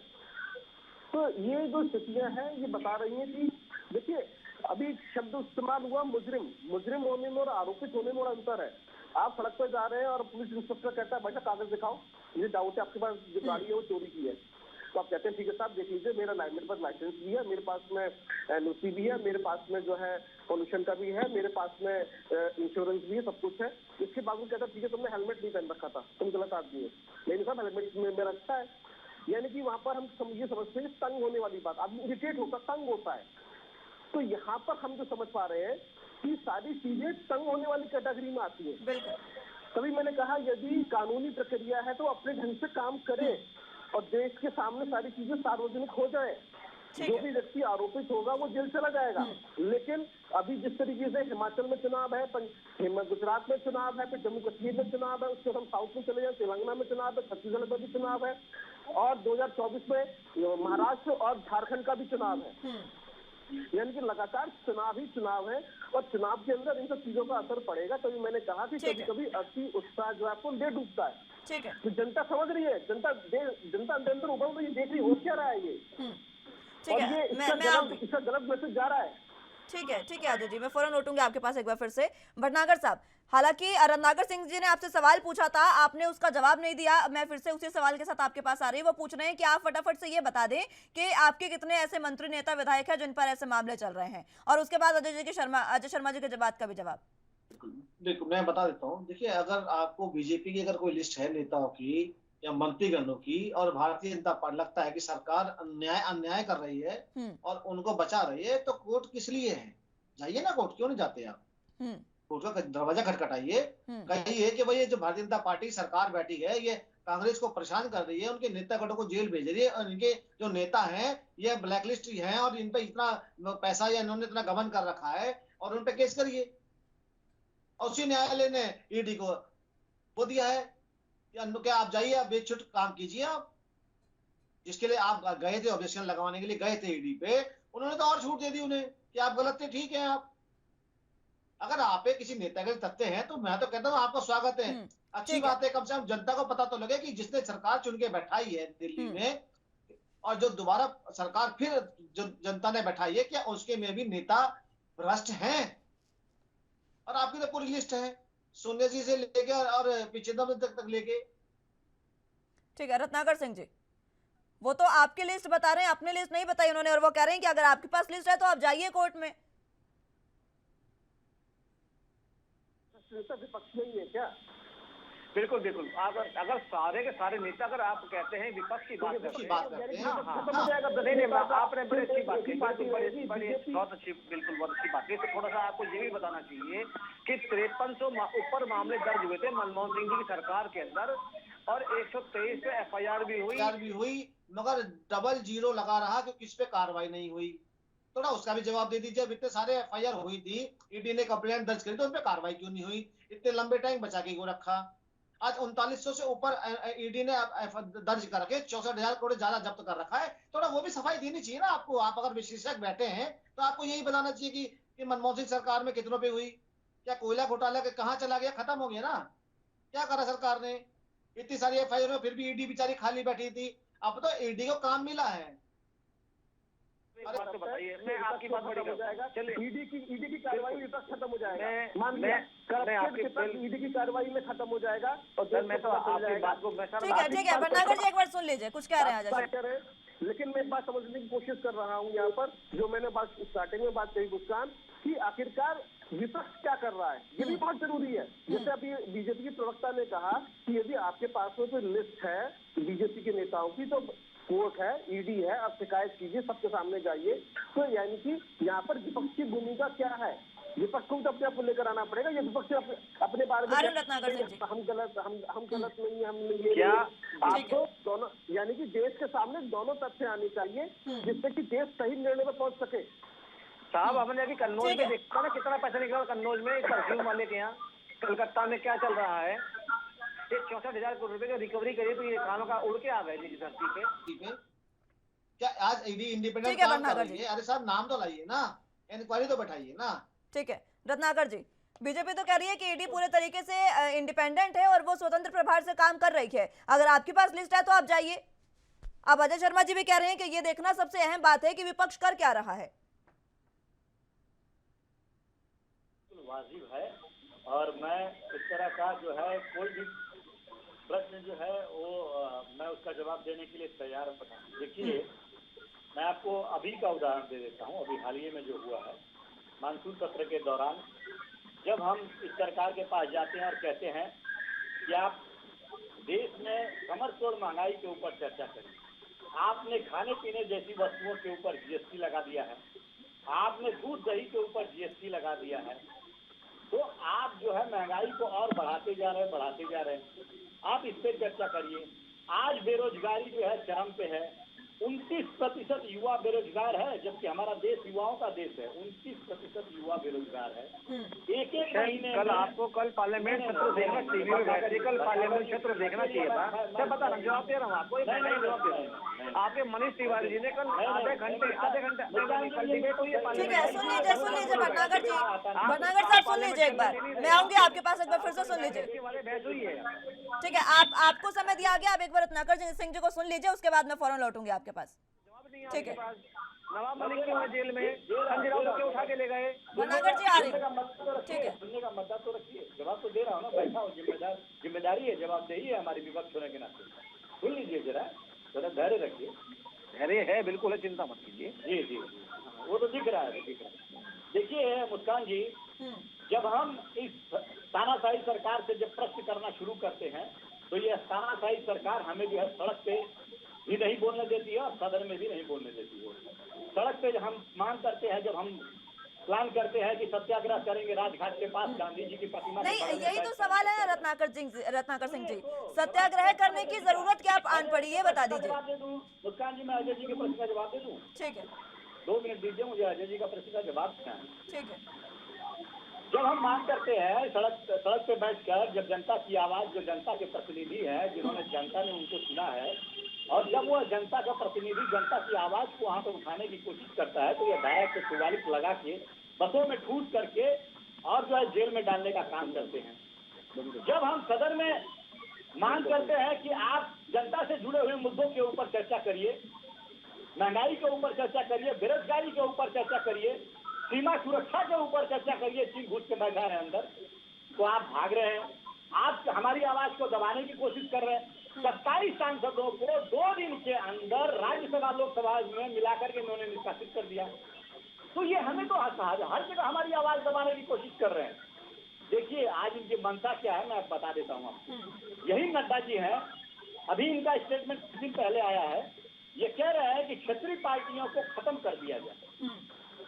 तो ये जो स्थितियां हैं ये बता रही हैं कि देखिए, अभी शब्द इस्तेमाल हुआ मुजरिम होने में और आरोपित होने में बड़ा अंतर है। आप सड़क पर जा रहे हैं और पुलिस इंस्पेक्टर कहता है भाई साहब कागज दिखाओ, मुझे डाउट है आपके पास जो गाड़ी है वो चोरी की है, तो आप कहते हैं ठीक है साहब देख लीजिए, मेरे पास लाइसेंस भी है, मेरे पास में एनओसी भी है, मेरे पास में जो है पोल्यूशन का भी है, मेरे पास में इंश्योरेंस भी है, सब कुछ है। इसके बावजूद कहता है ठीक है तुमने हेलमेट नहीं पहन रखा था, तुम गलत आदमी है। नहीं साहब हेलमेट मेरा अच्छा है। यानी कि वहां पर हम ये समझते हैं तंग होने वाली बात, आदमी इरिटेट होता, तंग होता है। तो यहाँ पर हम जो समझ पा रहे हैं कि सारी चीजें तंग होने वाली कैटेगरी में आती है। तभी मैंने कहा यदि कानूनी प्रक्रिया है तो अपने ढंग से काम करें और देश के सामने सारी चीजें सार्वजनिक हो जाए। जो भी व्यक्ति आरोपित होगा वो जेल चला जाएगा। लेकिन अभी जिस तरीके से हिमाचल में चुनाव है, गुजरात में चुनाव है, फिर जम्मू कश्मीर में चुनाव है, उसके हम साउथ में चले जाए, तेलंगाना में चुनाव है, छत्तीसगढ़ में भी चुनाव है और 2024 में महाराष्ट्र और झारखंड का भी चुनाव है। यानी कि लगातार चुनाव ही चुनाव है और चुनाव के अंदर इन सब चीजों का असर पड़ेगा। तभी मैंने कहा कि कभी कभी अति उत्साह जो आपको ले डूबता है। ठीक है, तो जनता समझ रही है, जनता अंदर उबल रही है, देख रही हो क्या रहा है ये, ठीक है, ये इसका गलत मैसेज जा रहा है। ठीक है अजय जी, मैं फौरन लौटूंगी आपके पास एक बार फिर से। भटनागर साहब, हालांकि रत्नाकर सिंह जी ने आपसे सवाल पूछा था, आपने उसका जवाब नहीं दिया, मैं फिर से उसी सवाल के साथ आपके पास आ रही हूँ। वो पूछ रहे हैं कि आप फटाफट से ये बता दें कि आपके कितने ऐसे मंत्री, नेता, विधायक हैं जिन पर ऐसे मामले चल रहे हैं, और उसके बाद अजय शर्मा जी के बात का भी जवाब। देखो मैं बता देता हूँ। देखिए, अगर आपको बीजेपी की अगर कोई लिस्ट है नेताओं की या मंत्रीगणों की और भारतीय जनता पार्टी लगता है कि सरकार अन्याय कर रही है और उनको बचा रही है, तो कोर्ट किस लिए है? जाइए ना कोर्ट, क्यों नहीं जाते आप? कोर्ट का दरवाजा खटखटाइए, कहिए कि भाई ये जो भारतीय जनता पार्टी सरकार बैठी है ये कांग्रेस को परेशान कर रही है, उनके नेता गठों को जेल भेज रही है, और इनके जो नेता हैं ये ब्लैकलिस्ट हैं और इन पे इतना पैसा या इन्होंने इतना गबन कर रखा है, और उन पे केस करिए। और उसी न्यायालय ने ईडी को वो दिया है कि आप जाइए, आप बेछूट काम कीजिए। आप जिसके लिए आप गए थे, ऑब्जेक्शन लगवाने के लिए गए थे ईडी पे, उन्होंने तो और छूट दे दी उन्हें कि आप गलत थे, ठीक है। आप अगर आप किसी नेता के तथ्य हैं तो मैं तो कहता हूँ आपका स्वागत है, अच्छी बात है। कम से कम जनता को पता तो लगे कि जिसने सरकार चुन के बैठाई है दिल्ली में, और जो दोबारा सरकार फिर जनता ने बैठाई है, क्या उसके में भी नेता भ्रष्ट हैं? और आपकी तो पूरी लिस्ट है, सोनिया जी से लेके और पिछेदम तक लेके। ठीक है रत्नाकर सिंह जी, वो तो आपकी लिस्ट बता रहे हैं, अपनी लिस्ट नहीं बताई उन्होंने, और वो कह रहे हैं कि अगर आपके पास लिस्ट है तो आप जाइए कोर्ट में। विपक्ष नहीं है क्या? बिल्कुल बिल्कुल। अगर सारे के सारे नेता, अगर आप कहते हैं विपक्ष की बात करते हैं, आपने बड़ी अच्छी बात की, बहुत अच्छी, बिल्कुल बहुत अच्छी बात की। तो थोड़ा सा आपको ये भी बताना चाहिए कि 5300 ऊपर मामले दर्ज हुए थे मनमोहन सिंह जी की सरकार के अंदर, और 123 पे एफआईआर भी हुई, मगर 00 लगा रहा कि किस पे कार्रवाई नहीं हुई। थोड़ा उसका भी जवाब दे दीजिए। इतने सारे एफआईआर हुई थी, ईडी ने कंप्लेंट दर्ज करी, तो उन पे कार्रवाई क्यों नहीं हुई? इतने लंबे टाइम बचा के क्यों रखा? आज 3900 से ऊपर ईडी ने दर्ज करके 64,000 करोड़ ज्यादा जब्त कर रखा है। थोड़ा वो भी सफाई देनी चाहिए ना आपको। आप अगर विशेषज्ञ बैठे हैं तो आपको यही बताना चाहिए कि मनमोहन सिंह सरकार में कितनों पे हुई, क्या कोयला घोटाला के कहाँ चला गया, खत्म हो गया ना? क्या करा सरकार ने? इतनी सारी एफआईआर में फिर भी ईडी बेचारी खाली बैठी थी। अब तो ईडी को काम मिला है। तो बताइए, मैं आपकी बात बड़ी हो जाएगा, चलिए ईडी की कार्रवाई विपक्ष खत्म हो जाएगा, ईडी की कार्रवाई में खत्म हो जाएगा। और सर मैं तो आपकी बात को ठीक है भटनागर जी एक बार सुन लीजिए, कुछ कह रहे हैं आज। लेकिन मैं बात समझने की कोशिश कर रहा हूँ यहाँ पर, जो मैंने बात स्टार्टिंग में बात कही मुस्कान, कि आखिरकार विपक्ष क्या कर रहा है, ये भी बहुत जरूरी है। जैसे अभी बीजेपी की प्रवक्ता ने कहा कि यदि आपके पास में कोई लिस्ट है बीजेपी के नेताओं की, तो कोर्ट है, ईडी है, आप शिकायत कीजिए, सबके सामने जाइए। तो यानी कि यहाँ पर विपक्ष की भूमिका क्या है? विपक्ष को तो अपने आप लेकर आना पड़ेगा। ये विपक्ष अपने बारे में हम गलत नहीं, हम ये क्या, आपको दोनों, यानी कि देश के सामने दोनों तथ्य आने चाहिए, जिससे कि देश सही निर्णय में पहुंच सके। साहब हमने अभी कन्नौज में देखा ना कितना पैसा निकला, कन्नौज में परफ्यूम वाले के यहाँ, कलकत्ता में क्या चल रहा है, 64,000 करोड़ रुपए की रिकवरी करिए, तो ये खानों का उड़ के आ गए नीचे धरती पे। क्या आज ईडी इंडिपेंडेंट काम कर रही है? अरे साहब नाम तो लाइए ना, इंक्वायरी तो बैठाइए ना। ठीक है रत्नाकर जी, बीजेपी तो कह रही है कि ईडी पूरे तरीके से इंडिपेंडेंट है और वो स्वतंत्र प्रभार से काम कर रही है। अगर आपके पास लिस्ट है तो आप जाइए। अब अजय शर्मा जी भी कह रहे हैं कि ये देखना सबसे अहम बात है कि विपक्ष कर क्या रहा है। वाजिब है, और मैं इस तरह का जो है कोई भी प्रश्न जो है वो मैं उसका जवाब देने के लिए तैयार हूँ। देखिए मैं आपको अभी का उदाहरण दे देता हूँ। अभी हाल ही में जो हुआ है मानसून सत्र के दौरान, जब हम इस सरकार के पास जाते हैं और कहते हैं कि आप देश में कमर तोड़ महंगाई के ऊपर चर्चा करें, आपने खाने पीने जैसी वस्तुओं के ऊपर जीएसटी लगा दिया है, आपने दूध दही के ऊपर जीएसटी लगा दिया है, तो आप जो है महंगाई को और बढ़ाते जा रहे हैं। आप इस पर चर्चा करिए। आज बेरोजगारी जो है चरम पे है, 29% युवा बेरोजगार है, जबकि हमारा देश युवाओं का देश है। 29% युवा बेरोजगार है। एक महीने कल आपको कल पार्लियामेंट सत्र देखना चाहिए, कल पार्लियामेंट सत्र देखना चाहिए था। मैं बता रहा हूँ, जवाब दे रहा हूँ आपको, जवाब दे रहा हूँ। आपके मनीष तिवारी जी ने कल आधे घंटे कल डिबेट हुई है। ठीक है सुन लीजिए भटनागर जी, भटनागर साहब सुन लीजिए एक बार, मैं आऊंगी आपके पास, एक बार फिर से सुन लीजिए। ठीक है आपको समय दिया गया, आप एक बार रत्नाकर सिंह जी को सुन लीजिए, उसके बाद मैं फौरन लौटूंगी आपके पास। ठीक है नवाब मलिक क्यों है जेल में, संजय राउत को उठा के ले गए, भटनागर जी आ रही है। ठीक है सुनने का मुद्दा तो रखिए, जवाब तो दे रहा हूँ ना, बैठा हूँ, जिम्मेदारी है, जवाब दे ही है हमारी विपक्ष होने के नाते। सुन लीजिए जरा धैर्य रखिए। धैर्य है, बिल्कुल है, चिंता मत कीजिए। जी वो तो दिख रहा है। देखिए मुस्कान जी, जब हम इस तानाशाही सरकार से जब प्रश्न करना शुरू करते हैं तो ये तानाशाही सरकार हमें जो है सड़क पे भी नहीं बोलने देती है और सदन में भी नहीं बोलने देती है। सड़क पे हम मांग करते हैं, जब हम प्लान करते हैं कि सत्याग्रह करेंगे राजघाट के पास गांधी जी की प्रतिमा नहीं, यही तो सवाल है रत्नाकर सिंह जी, सत्याग्रह करने की जरूरत क्या आन पड़ी, ये बता दीजिए। जवाब दे दूं मुस्कान जी, मैं अजय जी के प्रश्न का जवाब दे दूं? ठीक है, 2 मिनट दीजिए मुझे अजय जी का प्रश्न का जवाब देना है। ठीक है। जब हम मांग करते हैं सड़क पे बैठकर, जब जनता की आवाज, जो जनता के प्रतिनिधि है, जिन्होंने जनता ने उनको चुना है, और जब वह जनता का प्रतिनिधि जनता की आवाज को वहां पर उठाने की कोशिश करता है, तो यह धारा 144 लगा के बसों में ठूस करके और जो है जेल में डालने का काम करते हैं। जब हम सदन में मांग करते हैं कि आप जनता से जुड़े हुए मुद्दों के ऊपर चर्चा करिए, महंगाई के ऊपर चर्चा करिए, बेरोजगारी के ऊपर चर्चा करिए, सीमा सुरक्षा के ऊपर चर्चा करिए, चीन घुस के बैठा है अंदर, तो आप भाग रहे हैं, आप हमारी आवाज को दबाने की कोशिश कर रहे हैं। 27 सांसदों को 2 दिन के अंदर राज्यसभा लोकसभा में मिलाकर के इन्होंने निष्कासित कर दिया। तो ये हमें तो हर जगह हमारी आवाज दबाने की कोशिश कर रहे हैं। देखिए आज इनकी मंशा क्या है, मैं आप बता देता हूँ आपको। यही नड्डा जी हैं, अभी इनका स्टेटमेंट कुछ दिन पहले आया है, ये कह रहे हैं कि क्षेत्रीय पार्टियों को खत्म कर दिया जाए,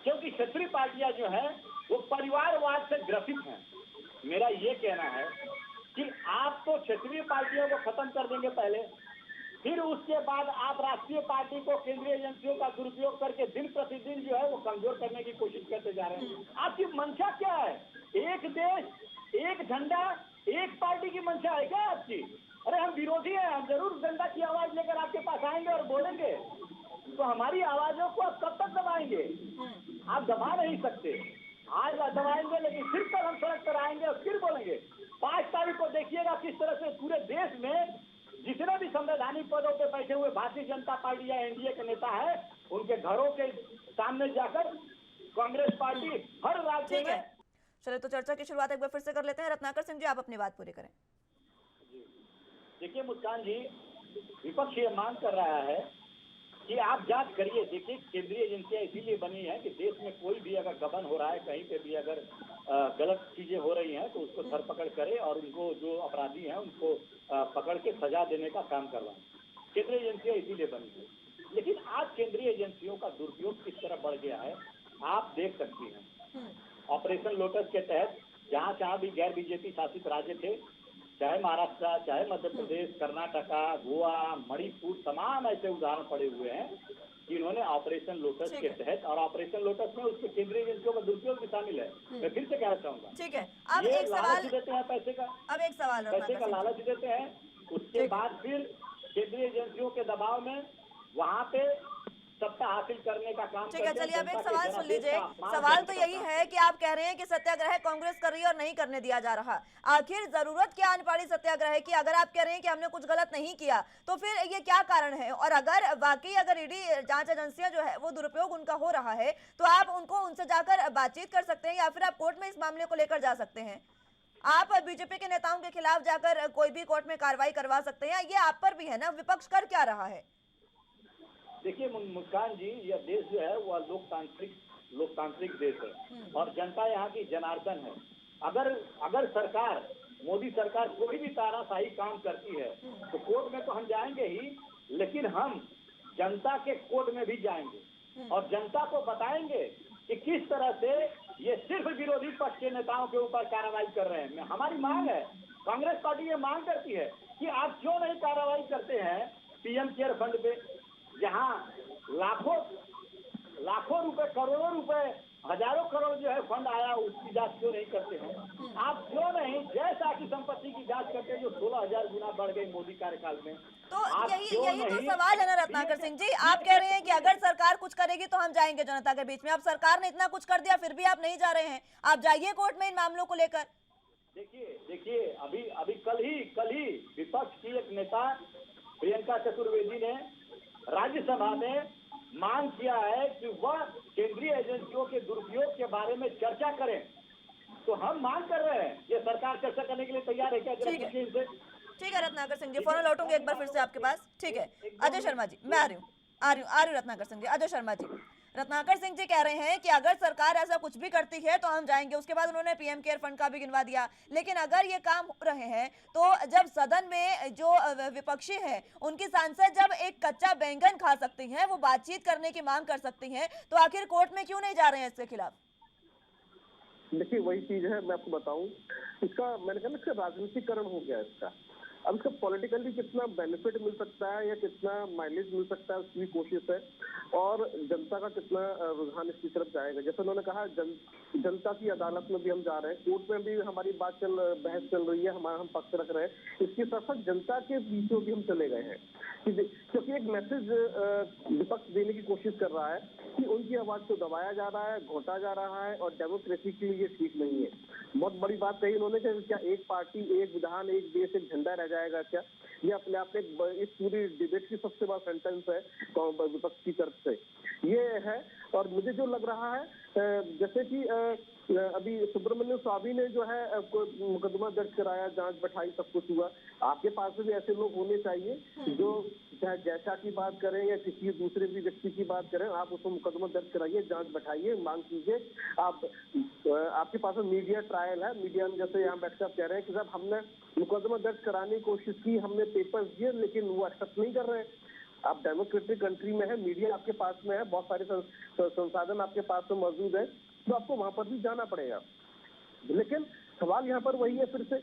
क्योंकि क्षेत्रीय पार्टियां जो है वो परिवारवाद से ग्रसित हैं। मेरा ये कहना है कि आप तो क्षेत्रीय पार्टियों को खत्म कर देंगे पहले, फिर उसके बाद आप राष्ट्रीय पार्टी को केंद्रीय एजेंसियों का दुरुपयोग करके दिन प्रतिदिन जो है वो कमजोर करने की कोशिश करते जा रहे हैं। आपकी मंशा क्या है? एक देश एक झंडा एक पार्टी की मंशा है क्या आपकी? अरे हम विरोधी हैं, हम जरूर जनता की आवाज लेकर आपके पास आएंगे और बोलेंगे, तो हमारी आवाजों को आप कब तक दबाएंगे? आप दबा नहीं सकते। आज दबाएंगे लेकिन फिर कल हम सड़क पर आएंगे और फिर बोलेंगे। 5 तारीख को देखिएगा किस तरह से पूरे देश में जितने भी संवैधानिक पदों पे बैठे हुए भारतीय जनता पार्टी या एनडीए के नेता है, उनके घरों के सामने जाकर कांग्रेस पार्टी हर राज्य में। चलिए तो चर्चा की शुरुआत एक बार फिर से कर लेते हैं। रत्नाकर सिंह जी, आप अपनी बात पूरी करें। देखिए मुस्कान जी, विपक्ष ये मांग कर रहा है कि आप जांच करिए। देखिए केंद्रीय एजेंसियां इसीलिए बनी है कि देश में कोई भी अगर गबन हो रहा है, कहीं पे भी अगर गलत चीजें हो रही हैं, तो उसको धरपकड़ करे और उनको जो अपराधी हैं उनको पकड़ के सजा देने का काम करवाएं। केंद्रीय एजेंसियां इसीलिए बनी है। लेकिन आज केंद्रीय एजेंसियों का दुरुपयोग किस तरह बढ़ गया है आप देख सकती हैं। ऑपरेशन लोटस के तहत जहाँ भी गैर बीजेपी शासित राज्य थे, चाहे महाराष्ट्र, चाहे मध्य प्रदेश, कर्नाटका, गोवा, मणिपुर, तमाम ऐसे उदाहरण पड़े हुए हैं कि इन्होंने ऑपरेशन लोटस के तहत, और ऑपरेशन लोटस में उसके केंद्रीय एजेंसियों का दुरुपयोग भी शामिल है। मैं फिर से कहना चाहूंगा, ठीक है, अब एक सवाल देते हैं पैसे का, अब एक सवाल पैसे का लालच देते हैं, उसके बाद फिर केंद्रीय एजेंसियों के दबाव में वहाँ पे सत्ता हासिल करने का काम। ठीक है, चलिए अब एक सवाल सुन लीजिए। सवाल तो यही है कि आप कह रहे हैं कि सत्याग्रह कांग्रेस कर रही है और नहीं करने दिया जा रहा। आखिर जरूरत क्या आन पड़ी सत्याग्रह की? अगर आप कह रहे हैं कि हमने कुछ गलत नहीं किया, तो फिर ये क्या कारण है? और अगर वाकई अगर ईडी जांच एजेंसियां जो है वो दुरुपयोग उनका हो रहा है, तो आप उनसे जाकर बातचीत कर सकते हैं या फिर आप कोर्ट में इस मामले को लेकर जा सकते हैं। आप बीजेपी के नेताओं के खिलाफ जाकर कोई भी कोर्ट में कार्रवाई करवा सकते हैं। ये आप पर भी है ना, विपक्ष कर क्या रहा है? देखिए मुस्कान जी, यह देश जो है वह लोकतांत्रिक देश है और जनता यहाँ की जनार्दन है। अगर सरकार, मोदी सरकार कोई भी तानाशाही काम करती है तो कोर्ट में तो हम जाएंगे ही, लेकिन हम जनता के कोर्ट में भी जाएंगे और जनता को बताएंगे कि किस तरह से ये सिर्फ विरोधी पक्ष के नेताओं के ऊपर कार्रवाई कर रहे हैं। हमारी मांग है, कांग्रेस पार्टी ये मांग करती है कि आप क्यों नहीं कार्रवाई करते हैं पीएम केयर फंड पे, जहाँ लाखों रुपए, करोड़ों रुपए, हजारों करोड़ जो है फंड आया, उसकी जांच क्यों नहीं करते हैं? आप क्यों नहीं जैसा की संपत्ति की जांच करते हैं जो 16,000 गुना बढ़ गई मोदी कार्यकाल में? तो यही तो सवाल है ना रत्नाकर सिंह जी। आप कह रहे हैं कि अगर सरकार कुछ करेगी तो हम जाएंगे जनता के बीच में। अब सरकार ने इतना कुछ कर दिया फिर भी आप नहीं जा रहे हैं। आप जाइए कोर्ट में इन मामलों को लेकर। देखिए अभी कल ही विपक्ष की एक नेता प्रियंका चतुर्वेदी ने राज्यसभा में मांग किया है कि वह केंद्रीय एजेंसियों के दुरुपयोग के बारे में चर्चा करें। तो हम मांग कर रहे हैं, ये सरकार चर्चा करने के लिए तैयार है क्या? ठीक है रत्नाकर सिंह जी, फोन लौटूंगे एक बार फिर से आपके पास। ठीक है अजय शर्मा जी, मैं आ रही हूँ रत्नाकर सिंह जी। अजय शर्मा जी, रत्नाकर सिंह जी कह रहे हैं कि अगर सरकार ऐसा कुछ भी करती है तो हम जाएंगे। उसके बाद उन्होंने पीएम केयर फंड का भी गिनवा दिया। लेकिन अगर ये काम हो रहे हैं तो जब सदन में जो विपक्षी हैं उनकी सांसद जब एक कच्चा बैंगन खा सकती हैं, वो बातचीत करने की मांग कर सकती हैं, तो आखिर कोर्ट में क्यों नहीं जा रहे हैं इसके खिलाफ? देखिए वही चीज है, मैं आपको बताऊं, इसका मैंने कहा ना, इसका राजनीतिकरण हो गया इसका। अब इसका पॉलिटिकली कितना बेनिफिट मिल सकता है या कितना माइलेज मिल सकता है उसकी कोशिश है, और जनता का कितना रुझान इसकी तरफ जाएगा। जैसे उन्होंने कहा जनता की अदालत में भी हम जा रहे हैं, कोर्ट में भी हमारी बहस चल रही है, हम पक्ष रख रहे हैं। इसके साथ साथ जनता के बीचों भी हम चले गए हैं, क्योंकि एक मैसेज विपक्ष देने की कोशिश कर रहा है कि उनकी आवाज को दबाया जा रहा है, घोटा जा रहा है, और डेमोक्रेसी के लिए ये ठीक नहीं है। बहुत बड़ी बात कही उन्होंने कि क्या एक पार्टी, एक विधान, एक देश, एक झंडा रह जाएगा क्या? ये अपने आप में इस पूरी डिबेट की सबसे बड़ा सेंटेंस है विपक्ष की तरफ से, ये है। और मुझे जो लग रहा है, जैसे कि अभी सुब्रमण्यम स्वामी ने जो है मुकदमा दर्ज कराया, जांच बैठाई, सब कुछ हुआ। आपके पास भी ऐसे लोग होने चाहिए जो चाहे जैसा की बात करें या किसी दूसरे भी व्यक्ति की बात करें, आप उसको मुकदमा दर्ज कराइए, जांच बैठाइए, मांग कीजिए। आपके पास मीडिया ट्रायल है, मीडिया में जैसे यहाँ बैठकर आप कह रहे हैं कि साहब हमने मुकदमा दर्ज कराने की कोशिश की, हमने पेपर्स दिए, लेकिन वो एक्सेप्ट नहीं कर रहे हैं। आप डेमोक्रेटिक कंट्री में है, मीडिया आपके पास में है, बहुत सारे संसाधन आपके पास में मौजूद है, तो आपको वहां पर भी जाना पड़ेगा। लेकिन सवाल यहाँ पर वही है फिर से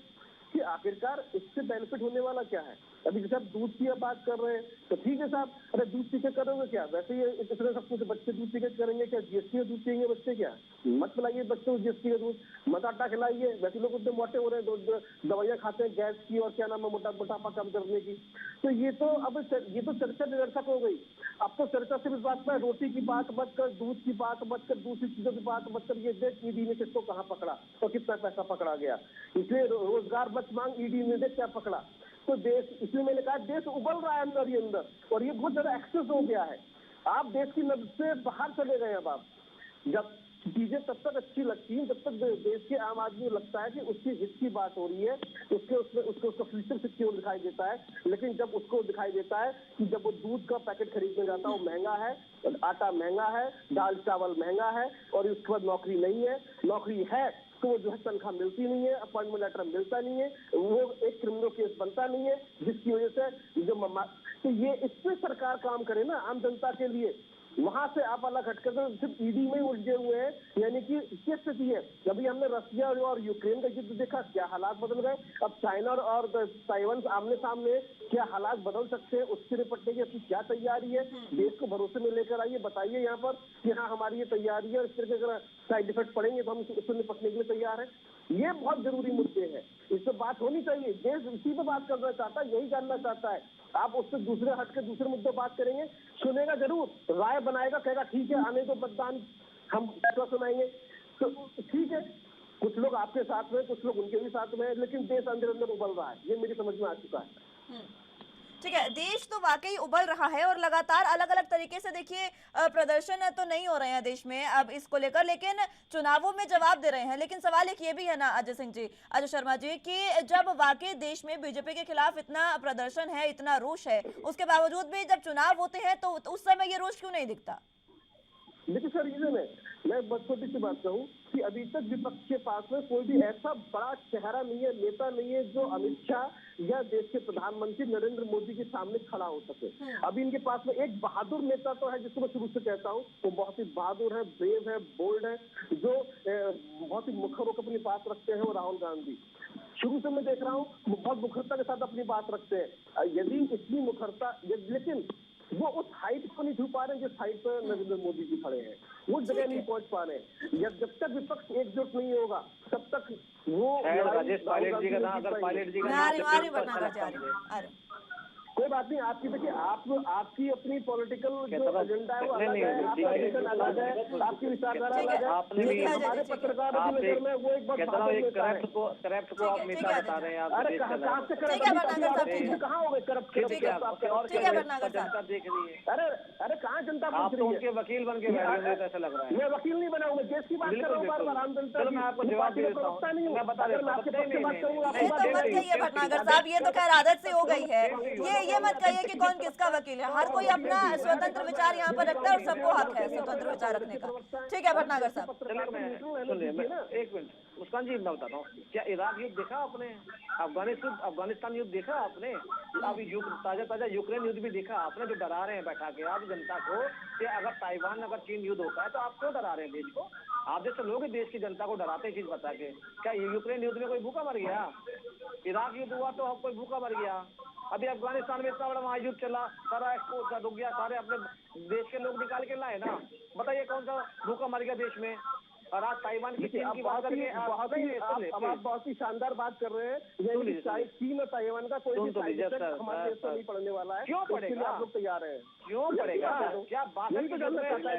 कि आखिरकार इससे बेनिफिट होने वाला क्या है? अभी जैसे आप दूध की बात कर रहे हैं तो ठीक है साहब, अरे दूध पी के करोगे क्या? वैसे ये इतने सब कुछ बच्चे दूध पी के करेंगे क्या? जीएसटी का दूध पिएंगे बच्चे क्या? मत पिलाइए बच्चों को जीएसटी का दूध, मत आटा खिलाइए। वैसे लोग उतने मोटे हो रहे हैं, दवाइयाँ खाते हैं गैस की और क्या नाम है मोटापा कम करने की। तो ये तो चर्चा निरर्थक हो गई। अब तो चर्चा सिर्फ इस बात पर, रोटी की बात मत कर, दूध की बात मत कर, दूसरी चीजों की बात मत कर, ये देख ईडी ने किसको कहाँ पकड़ा और कितना पैसा पकड़ा गया। इसलिए रोजगार मत मांग, ईडी ने देख क्या पकड़ा। तो देश, इसलिए मैंने कहा देश उबल रहा है अंदर ही अंदर, और ये बहुत ज्यादा एक्सेस हो गया है। आप देश की नब्ज से बाहर चले गए। अब आप जब चीजें तब तक अच्छी लगती हैं जब तक देश के आम आदमी को लगता है कि उसकी हित की बात हो रही है, उसका फ्यूचर सिक्योर दिखाई देता है। लेकिन जब उसको दिखाई देता है कि जब वो दूध का पैकेट खरीदने जाता है वो महंगा है, आटा महंगा है, दाल चावल महंगा है, और उसके बाद नौकरी नहीं है, नौकरी है तो वो जो है तनख्वाह मिलती नहीं है, अपॉइंटमेंट लेटर मिलता नहीं है, वो एक क्रिमिनल केस बनता नहीं है, जिसकी वजह से तो ये इस पे सरकार काम करे ना आम जनता के लिए। वहां से आप अलग हटकर तो सिर्फ ईडी में उलझे हुए हैं। यानी कि क्या स्थिति है? अभी हमने रशिया और यूक्रेन का युद्ध देखा, क्या हालात बदल गए। अब चाइना और ताइवान आमने सामने, क्या हालात बदल सकते हैं, उससे निपटने की अपनी क्या तैयारी है? देश को भरोसे में लेकर आइए, बताइए यहाँ पर कि हाँ हमारी ये तैयारी है, और इस तरह के अगर साइड इफेक्ट पड़ेंगे तो हम उससे निपटने के लिए तैयार है। ये बहुत जरूरी मुद्दे हैं, इस पर बात होनी चाहिए। देश इसी पे बात करना चाहता है, यही जानना चाहता है। आप उससे दूसरे हट के दूसरे मुद्दे बात करेंगे, सुनेगा जरूर, राय बनाएगा, कहेगा ठीक है आने दो मतदान, हम फैसला सुनाएंगे, तो ठीक है। कुछ लोग आपके साथ में, कुछ लोग उनके भी साथ में, लेकिन देश अंदर अंदर उबल रहा है, ये मेरी समझ में आ चुका है। ठीक है, देश तो वाकई उबल रहा है और लगातार अलग अलग तरीके से देखिए प्रदर्शन तो नहीं हो रहे हैं देश में अब इसको लेकर, लेकिन चुनावों में जवाब दे रहे हैं। लेकिन सवाल एक ये भी है ना अजय सिंह जी, अजय शर्मा जी, कि जब वाकई देश में बीजेपी के खिलाफ इतना प्रदर्शन है, इतना रोष है, उसके बावजूद भी जब चुनाव होते हैं तो उस समय ये रोष क्यों नहीं दिखता? देखिए सर, रीजन है, मैं बहुत छोटी सी बात कहूँ कि अभी तक विपक्ष के पास में कोई भी ऐसा बड़ा चेहरा नहीं है, नेता नहीं है, जो अमित शाह या देश के प्रधानमंत्री नरेंद्र मोदी के सामने खड़ा हो सके। अभी इनके पास में एक बहादुर नेता तो है, जिसको मैं शुरू से कहता हूँ, वो बहुत ही बहादुर है, ब्रेव है, बोल्ड है, जो बहुत ही मुखर होकर अपनी बात रखते हैं, वो राहुल गांधी। शुरू से मैं देख रहा हूँ वो बहुत मुखरता के साथ अपनी बात रखते हैं। यदि इतनी मुखरता, लेकिन वो उस हाइट को नहीं छू पा रहे जिस हाइट पर नरेंद्र मोदी जी खड़े हैं, वो जगह नहीं पहुंच पा रहे। जब तक विपक्ष एकजुट नहीं होगा तब तक वो राजेश पायलट जी का नाम, अगर पायलट जी का नाम, कोई बात नहीं। आपकी देखिए, आपकी अपनी पॉलिटिकल जो एजेंडा है वो अलग है, आपका एजेंडा अलग है, आपकी विचारधारा अलग है। आपने भी हमारे पत्रकार में वो एक करप्ट को आप नेता बता रहे हैं। अरे कहाँ से करप्ट, कहाँ हो गए करप्ट? जनता देख रही है। अरे कहाँ जनता आप तो उनके वकील बन के बैठे हुए, ऐसा लग रहा है। मैं वकील नहीं बना हूँ, मैं देश की बात कर रहा हूँ, आम जनता। मैं आपको जवाब दे देता हूँ, मैं बता देता हूँ। भटनागर साहब, ये तो खैर आदत से हो गई है। ये मत कहिए कि कौन किसका वकील है, हर कोई अपना स्वतंत्र विचार यहाँ पर रखता है और सबको हक है स्वतंत्र विचार रखने का। ठीक है भटनागर साहब, एक मिनट, मुस्कान जी मैं बताता हूँ, क्या इराक युद्ध देखा आपने? अफगानिस्तान युद्ध देखा आपने? अभी ताजा यूक्रेन युद्ध भी देखा आपने, जो डरा रहे हैं बैठा के आप जनता को कि अगर ताइवान अगर चीन युद्ध होता है तो आप क्यों डरा रहे हैं देश को? आप जैसे लोग देश की जनता को डराते हैं चीज बता के। क्या यूक्रेन युद्ध में कोई भूखा मर गया? इराक युद्ध हुआ तो कोई भूखा मर गया? अभी अफगानिस्तान में इतना बड़ा महायुद्ध चला, सारा एक्सपोर्ट रुक गया, सारे अपने देश के लोग निकाल के लाए ना। बताइए कौन सा भूखा मर गया देश में? और आज ताइवान की चीन की बात करके आप बहुत ही शानदार बात कर रहे हैं। चीन और ताइवान का कोई हमारे देश को नहीं पड़ने वाला है। क्यों पड़ेगा? आप लोग तैयार है? क्यों पड़ेगा? क्या बात है?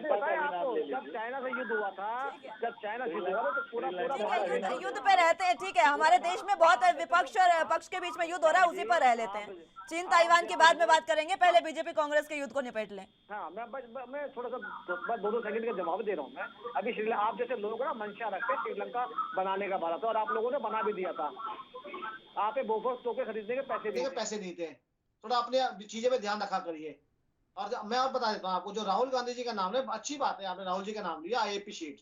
पता है आपको जब चाइना से युद्ध हुआ था, जब चाइना से युद्ध हुआ तो पूरा युद्ध पे रहते हैं, ठीक है। हमारे देश में बहुत विपक्ष और पक्ष के बीच में युद्ध हो रहा है, उसी पर रह लेते हैं। चीन ताइवान की बाद में बात करेंगे, पहले बीजेपी कांग्रेस के युद्ध को निपट लें। हाँ, मैं थोड़ा सा 2 सेकंड का जवाब दे रहा हूँ। मैं अभी श्रीलंका, आप जैसे लोग ना मंशा रखते श्रीलंका बनाने का भारत, और आप लोगों ने बना भी दिया था। आप बोफोर्स टोके खरीदने के पैसे नहीं थे। थोड़ा अपने चीजें पे ध्यान रखा करिए। और मैं और बता देता हूँ आपको, जो राहुल गांधी जी का नाम है, अच्छी बात है आपने राहुल जी का नाम लिया, आई अप्रिशिएट।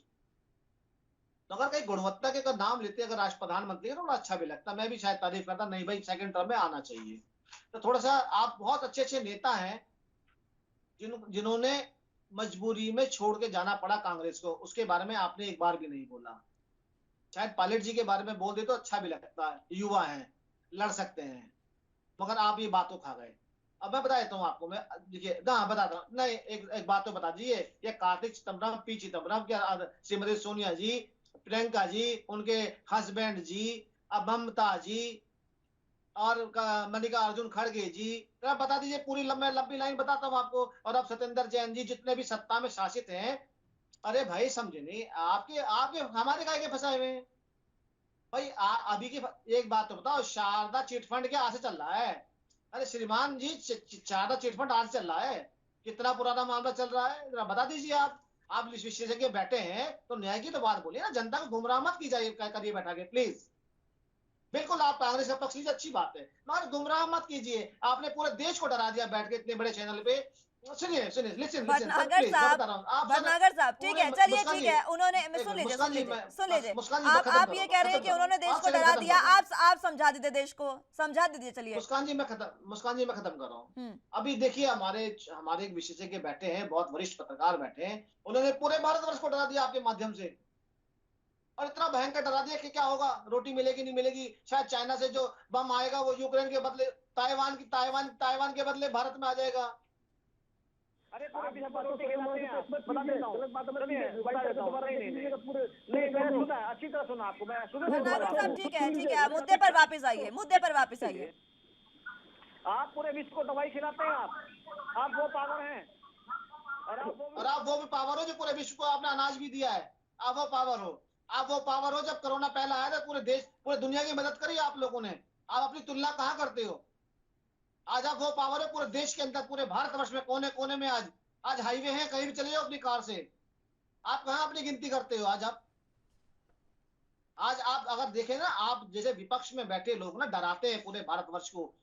तो अगर कहीं गुणवत्ता के अगर नाम लेते अगर राष्ट्र प्रधानमंत्री है तो बड़ा अच्छा भी लगता। मैं भी शायद तारीफ करता, नहीं भाई सेकंड टर्म में आना चाहिए। तो थोड़ा सा आप बहुत अच्छे नेता हैं जिन्होंने मजबूरी में छोड़ के जाना पड़ा कांग्रेस को, उसके बारे में आपने एक बार भी नहीं बोला। शायद पायलट जी के बारे में बोल दे तो अच्छा भी लगता है, युवा हैं, लड़ सकते हैं, मगर आप ये बातों खा गए। अब मैं बता देता हूँ आपको, मैं देखिए हाँ बताता हूँ, नहीं एक बात तो बता दीजिए, ये कार्तिक चिदम्बरम, पी चिदम्बरम, क्या श्रीमती सोनिया जी, प्रियंका जी, उनके हस्बैंड जी, अब ममता जी और मल्लिकार्जुन खड़गे जी, बता दीजिए पूरी लंबी लाइन बताता हूँ आपको। और अब सत्येंद्र जैन जी, जितने भी सत्ता में शासित हैं, अरे भाई समझे नहीं, आपके हमारे काय के फंसाए हुए हैं भाई। अभी की एक बात तो बताओ, शारदा चिटफंड क्या आज से चल रहा है? अरे श्रीमान जी, शारदा चिटफंड आज चल रहा है? कितना पुराना मामला चल रहा है, जरा बता दीजिए। आप विशेषज्ञ बैठे हैं तो न्याय की तो बात बोलिए ना, जनता को गुमराह मत कीजिए करिए बैठा के प्लीज। बिल्कुल आप कांग्रेस का पक्ष लीजिए, अच्छी बात है, मगर गुमराह मत कीजिए। आपने पूरे देश को डरा दिया बैठ के इतने बड़े चैनल पे। सुनिए लिसन भटनागर साहब, ठीक है, चलिए ठीक है, उन्होंने सुन लीजिए आप ये कह रहे हैं कि उन्होंने देश को डरा दिया, आप समझा दीजिए, देश को समझा दीजिए। चलिए मुस्कान जी मैं खत्म कर रहा हूँ। अभी देखिए हमारे एक विशेषज्ञ बैठे हैं, बहुत वरिष्ठ पत्रकार बैठे हैं, उन्होंने पूरे भारतवर्ष को डरा दिया आपके माध्यम से, और इतना भयंकर डरा दिया कि क्या होगा, रोटी मिलेगी नहीं मिलेगी, शायद चाइना से जो बम आएगा वो यूक्रेन के बदले ताइवान के बदले भारत में आ जाएगा। अरे अच्छी तरह सुना आपको मैं। ठीक है, मुद्दे पर वापस आइए। आप पूरे विश्व को दवाई खिलाते हैं, आप वो पावर हैं, और आप वो भी पावर हो जो पूरे विश्व को आपने अनाज भी दिया है। आप वो पावर हो जब कोरोना पहला आया था, पूरे दुनिया की मदद करी आप लोगों ने। आप अपनी तुलना कहाँ करते हो? आज आप वो पावर है पूरे देश के अंदर, पूरे भारतवर्ष में कोने कोने में। आज हाईवे है, कहीं भी चले जाओ अपनी कार से, आप कहाँ अपनी गिनती करते हो? आज आप अगर देखें ना, आप जैसे विपक्ष में बैठे लोग ना डराते हैं पूरे भारतवर्ष को,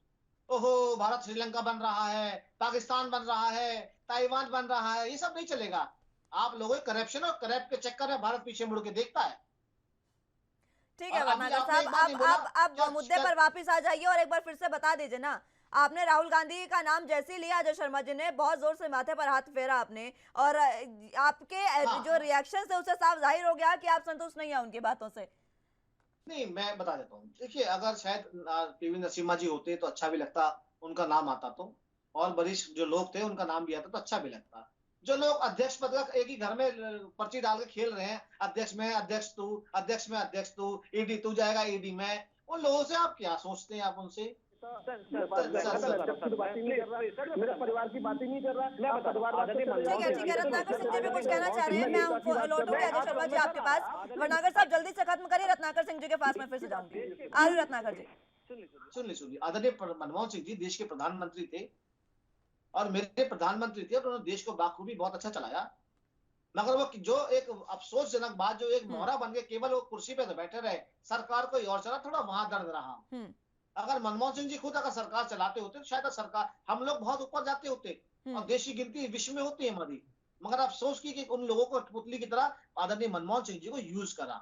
ओहो भारत श्रीलंका बन रहा है, पाकिस्तान बन रहा है, ताइवान बन रहा है, ये सब नहीं चलेगा। आप लोगों करप्शन और करप्ट के चक्कर में भारत पीछे मुड़ के देखता है। ठीक है भटनागर साहब, आप मुद्दे पर वापस आ जाइए और एक बार फिर से बता दीजिए ना, आपने राहुल गांधी का नाम जैसे ही लिया, अजय शर्मा जी ने बहुत जोर से माथे पर हाथ फेरा आपने, और आपके जो रिएक्शन है उससे साफ जाहिर हो गया कि आप संतुष्ट नहीं है उनकी बातों से। नहीं, मैं बता देता हूँ, देखिए अगर शायद पीवी नरसिम्हा जी होते तो अच्छा भी लगता, उनका नाम आता तो, और वरिष्ठ जो लोग थे उनका नाम भी आता तो अच्छा भी लगता। जो लोग अध्यक्ष पद का एक ही घर में पर्ची डाल के खेल रहे हैं, अध्यक्ष में अध्यक्ष तू, ईडी तू जाएगा ईडी में, उन लोगों से आप क्या सोचते हैं? आप उनसे मेरे परिवार की बात ही नहीं कर रहा। ठीक है, रत्नाकर सिंह जी भी कुछ कहना चाह रहे हैं, मैं उनको लौटूंगी अजय शर्मा जी आपके पास। भटनागर साहब जल्दी से खत्म करिए, रत्नाकर सिंह जी के पास में फिर से जाऊंगी। आगे रत्नाकर जी सुनिए, आदरणीय मनमोहन सिंह जी देश के प्रधानमंत्री थे और मेरे प्रधानमंत्री थे, उन्होंने देश को बाखूबी बहुत अच्छा चलाया, मगर वो जो एक अफसोसजनक बात, जो एक मोहरा बन के केवल वो कुर्सी पे तो बैठे रहे, सरकार कोई और चला, थोड़ा वहां दर्द रहा। अगर मनमोहन सिंह जी खुद अगर सरकार चलाते होते तो शायद सरकार हम लोग बहुत ऊपर जाते होते और देश की गिनती विश्व में होती है हमारी। मगर अफसोस की कि उन लोगों को पुतली की तरह आदरणीय मनमोहन सिंह जी को यूज करा।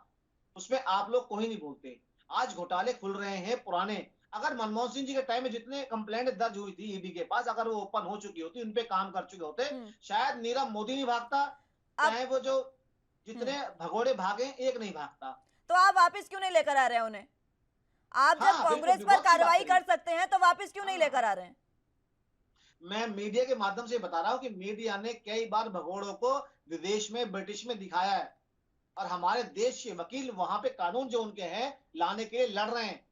उसमें आप लोग कोई नहीं बोलते। आज घोटाले खुल रहे हैं पुराने। अगर मनमोहन सिंह जी के टाइम में जितने कंप्लेंट दर्ज हुई थी ईडी के पास, अगर वो ओपन हो चुकी होती, उन पे काम कर चुके होते, शायद नीरव मोदी नहीं भागता, चाहे वो जो जितने भगोड़े भागे एक नहीं भागता। तो आप वापस क्यों नहीं लेकर आ रहे हैं उन्हें? आप हाँ, जब कांग्रेस पर कार्रवाई कर सकते हैं तो वापस क्यों नहीं लेकर आ रहे हैं? मैं मीडिया के माध्यम से बता रहा हूं कि मीडिया ने कई बार भगोड़ों को विदेश में, ब्रिटिश में दिखाया है, और हमारे देश के वकील वहां पे कानून जो उनके हैं लाने के लिए लड़ रहे हैं।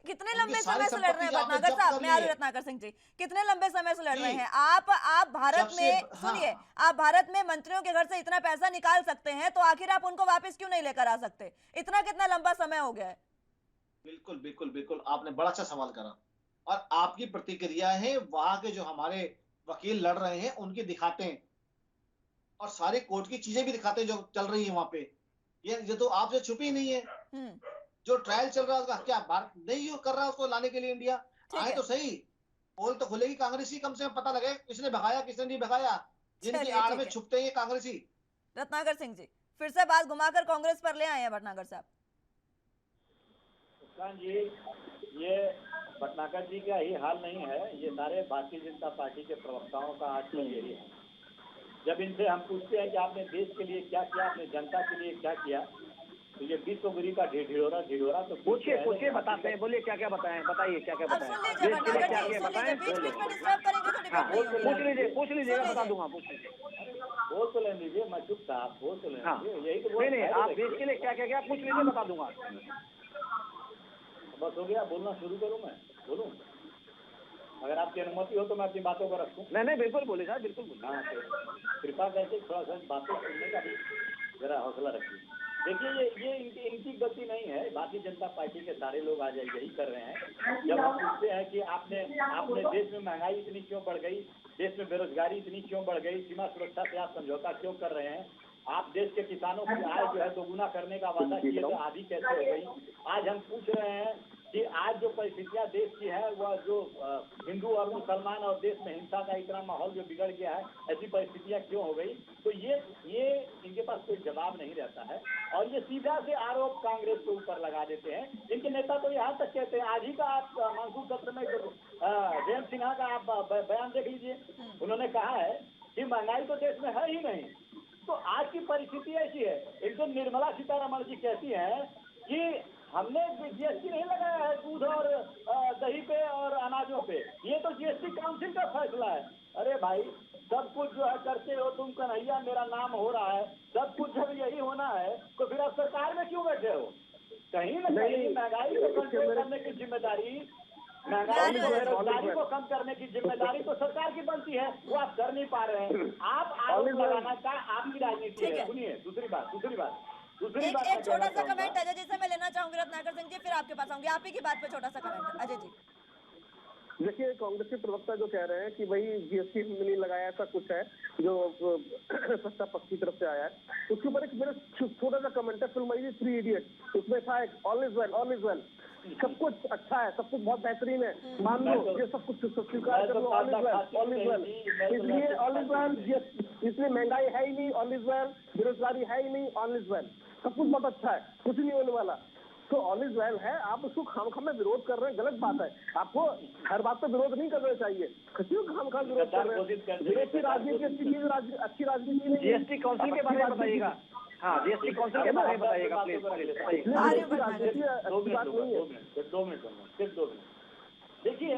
कितने लंबे समय से लड़ रहे हैं भटनागर साहब? मैं रत्नाकर सिंह जी, कितने लंबे समय से लड़ रहे हैं आप भारत में? सुनिए, आप भारत में मंत्रियों के घर से इतना पैसा निकाल सकते हैं, तो आखिर आप उनको वापस क्यों नहीं लेकर आ सकते? इतना कितना लंबा समय हो गया है? बिल्कुल बिल्कुल बिल्कुल, आपने बड़ा अच्छा सवाल करा, और आपकी प्रतिक्रिया है वहां के जो हमारे वकील लड़ रहे हैं उनकी दिखाते हैं, और सारी कोर्ट की चीजें भी दिखाते हैं जो चल रही है वहां पे। ये तो आपसे छुपी नहीं है। जो ट्रायल चल रहा है उसका क्या भारत नहीं कर रहा है उसको लाने के लिए इंडिया? आए तो सही, पोल तो खुलेगी कांग्रेसी, कम से कम पता लगे किसने भगाया किसने नहीं भगाया। जिनकी आड़ में छुपते हैं कांग्रेसी। रत्नाकर सिंह जी, फिर से बात घुमाकर कांग्रेस पर ले आए हैं भटनागर साहब। जी, ये भटनागर जी का ही हाल नहीं है, ये सारे भारतीय जनता पार्टी के प्रवक्ताओं का आजकल यही है। जब इनसे हम पूछते हैं कि आपने देश के लिए क्या किया, आपने जनता के लिए क्या किया, तो ये विश्वगुरी का ढिढोरा तो पूछिए बताते हैं, बोलिए क्या क्या बताएं, बताइए क्या क्या बताएं। पूछ लीजिएगा, बता दूंगा। बोल तो लेने दीजिए, मैं चुप था, आप बोल तो लेने दीजिए। यही तो नहीं, आप देश के लिए क्या क्या क्या पूछ लीजिए, बता दूंगा। बस हो गया, बोलना शुरू करूं? मैं बोलूं? अगर आपकी अनुमति हो तो मैं अपनी बातों को रखूं। नहीं बिल्कुल बोले साहब, बिल्कुल बोले। हाँ, कृपा करके थोड़ा सा बातें सुनने का भी जरा हौसला रखिए। देखिए, ये इनकी गलती नहीं है, भारतीय जनता पार्टी के सारे लोग आज यही कर रहे हैं। जब हम पूछते हैं कि आपने देश में महंगाई इतनी क्यों बढ़ गई, देश में बेरोजगारी इतनी क्यों बढ़ गई, सीमा सुरक्षा से आप समझौता क्यों कर रहे हैं, आप देश के किसानों की आय जो है दोगुना करने का वादा किए तो आधी कैसे हो गई। आज हम पूछ रहे हैं कि आज जो परिस्थितियां देश की है, वह जो हिंदू और मुसलमान और देश में हिंसा का इतना माहौल जो बिगड़ गया है, ऐसी परिस्थितियां क्यों हो गई। तो ये इनके पास कोई जवाब नहीं रहता है, और ये सीधा से आरोप कांग्रेस के ऊपर लगा देते हैं। इनके नेता तो यहाँ तक कहते हैं, आज ही का आप मानसून सत्र में जयंत सिन्हा का आप बयान देख लीजिए, उन्होंने कहा है कि महंगाई तो देश में है ही नहीं। तो आज की परिस्थिति ऐसी है, एक तो निर्मला सीतारमण जी कहती हैं कि हमने जीएसटी नहीं लगाया है दूध और दही पे और अनाजों पे, ये तो जीएसटी काउंसिल का फैसला है। अरे भाई, सब कुछ जो है करते हो तुम कन्हैया, मेरा नाम हो रहा है, सब कुछ जब यही होना है तो फिर आप सरकार में क्यों बैठे हो? कहीं न कहीं महंगाई को कंट्रोल करने की जिम्मेदारी, महंगाई को, बेरोजगारी को कम करने की जिम्मेदारी तो सरकार की बनती है, वो आप कर नहीं पा रहे हैं। आप आरोप लगाना का आपकी राजनीति है। सुनिए, दूसरी बात एक छोटा सा कमेंट अजय जी से मैं लेना चाहूंगी, रत्नाकर सिंह जी, फिर आपके पास आऊंगी। आप ही की बात पे छोटा सा कमेंट अजय जी। देखिए, कांग्रेस के प्रवक्ता जो कह रहे हैं कि भाई जीएसटी नहीं लगाया, ऐसा कुछ है जो सत्ता पक्ष की तरफ से आया है, उसके ऊपर एक मेरा छोटा सा कमेंट है। फिल्म थ्री इडियट, उसमें था एक ऑल इज वेल, सब कुछ अच्छा है, सब कुछ बहुत बेहतरीन है, मान लो ये सब कुछ स्वीकार कर लो, ऑल इज वेल। इसलिए ऑल इज वेल, इसलिए महंगाई है ही नहीं, ऑल इज वेल, बेरोजगारी है ही नहीं, ऑल इज वेल, सब कुछ बहुत अच्छा है, कुछ नहीं होने वाला। तो ऑल इज वेल है, आप उसको खामखा में विरोध कर रहे हैं, गलत बात है। आपको हर बात पर विरोध नहीं करना चाहिए, क्यों खामखा विरोध कर रहे हैं? विरोध की राजनीति अच्छी राजनीति नहीं। जीएसटी काउंसिल के बारे में बताइएगा। हाँ, जीएसटी काउंसिल के बारे में बताइएगा प्लीज। दो मिनट। देखिए,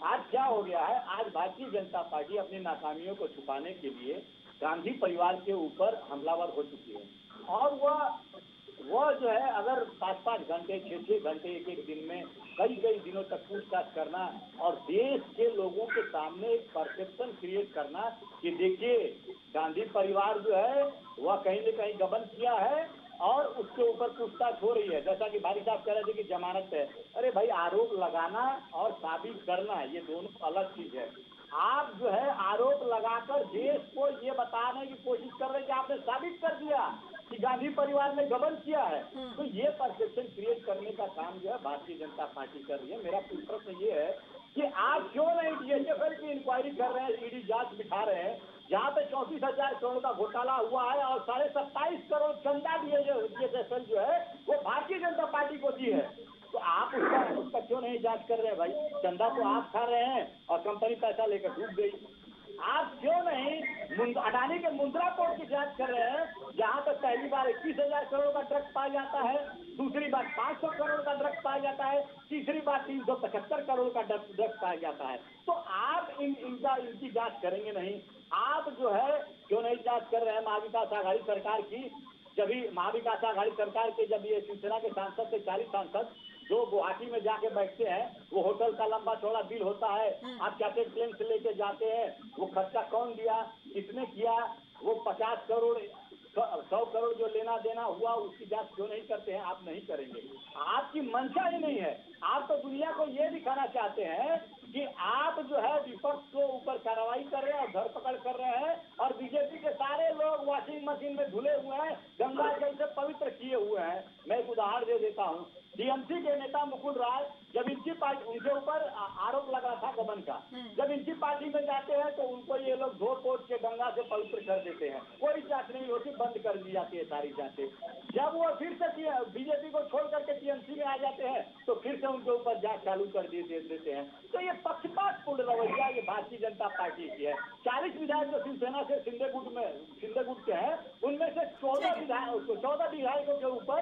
आज क्या हो गया है, आज भारतीय जनता पार्टी अपनी नाकामियों को छुपाने के लिए गांधी परिवार के ऊपर हमलावर हो चुकी है, और वह जो है अगर 5-5 घंटे 6-6 घंटे एक दिन में कई दिनों तक पूछताछ करना और देश के लोगों के सामने एक परसेप्शन क्रिएट करना कि देखिए गांधी परिवार जो है वह कहीं न कहीं गबन किया है और उसके ऊपर पूछताछ हो रही है। जैसा कि भाई साहब कह रहे थे कि जमानत है। अरे भाई, आरोप लगाना और साबित करना ये दोनों अलग चीज है। आप जो है आरोप लगाकर देश को ये बताने की कोशिश कर रहे हैं कि आपने साबित कर दिया कि गांधी परिवार ने गबन किया है। तो ये परसेप्शन क्रिएट करने का काम जो है भारतीय जनता पार्टी कर रही है। मेरा प्रश्न ये है कि आप क्यों नहीं डीएचएफएल की इंक्वायरी कर रहे हैं, ईडी जांच बिठा रहे हैं, जहाँ पे 34,000 करोड़ का घोटाला हुआ है और 27.5 करोड़ चंदा दिए जो है वो भारतीय जनता पार्टी को दी है। तो आप उसका क्यों नहीं जांच कर रहे हैं भाई? चंदा तो आप खा रहे हैं और कंपनी पैसा लेकर डूब गई। आप क्यों नहीं अडानी के मुंद्रा पोर्ट की जांच कर रहे हैं, जहां तक पहली बार 21,000 करोड़ का ड्रग्स पाया जाता है, दूसरी बार 500 करोड़ का ड्रग्स पाया जाता है, तीसरी बार 375 करोड़ का ड्रग्स पाया जाता है। तो आप इनकी जांच करेंगे नहीं? आप जो है क्यों नहीं जांच कर रहे हैं महाविकास आघाड़ी सरकार की? जब भी महाविकास आघाड़ी सरकार के जब ये शिवसेना के सांसद से 40 सांसद जो गुवाहाटी में जाके बैठते हैं, वो होटल का लंबा चौड़ा बिल होता है, आप चार्टेड प्लेन से लेके जाते हैं, वो खर्चा कौन दिया, किसने किया, वो 50 करोड़ 100 करोड़ जो लेना देना हुआ उसकी जांच क्यों नहीं करते हैं? आप नहीं करेंगे, आपकी मंशा ही नहीं है। आप तो दुनिया को ये दिखाना चाहते हैं कि आप जो है विपक्ष को ऊपर कार्रवाई कर रहे हैं और धरपकड़ कर रहे हैं, और बीजेपी के सारे लोग वॉशिंग मशीन में धुले हुए हैं, गंगा जल से पवित्र किए हुए हैं। मैं एक उदाहरण दे देता हूँ। टीएमसी के नेता मुकुल राय, जब इनकी पार्टी, उनके ऊपर आरोप लगा था गबन का, जब इनकी पार्टी में जाते हैं तो उनको ये लोग धो पोछ के गंगा से पवित्र कर देते हैं, कोई जांच नहीं होती, बंद कर दी जाती है सारी जांचें। जब वो फिर से बीजेपी को छोड़ करके टीएमसी में आ जाते हैं तो फिर से उनके ऊपर जांच चालू कर देते हैं। तो ये पक्षपातपूर्ण रवैया ये भारतीय जनता पार्टी की है। 40 विधायक जो शिवसेना से सिंधे गुट के हैं, उनमें से 14 विधायकों के ऊपर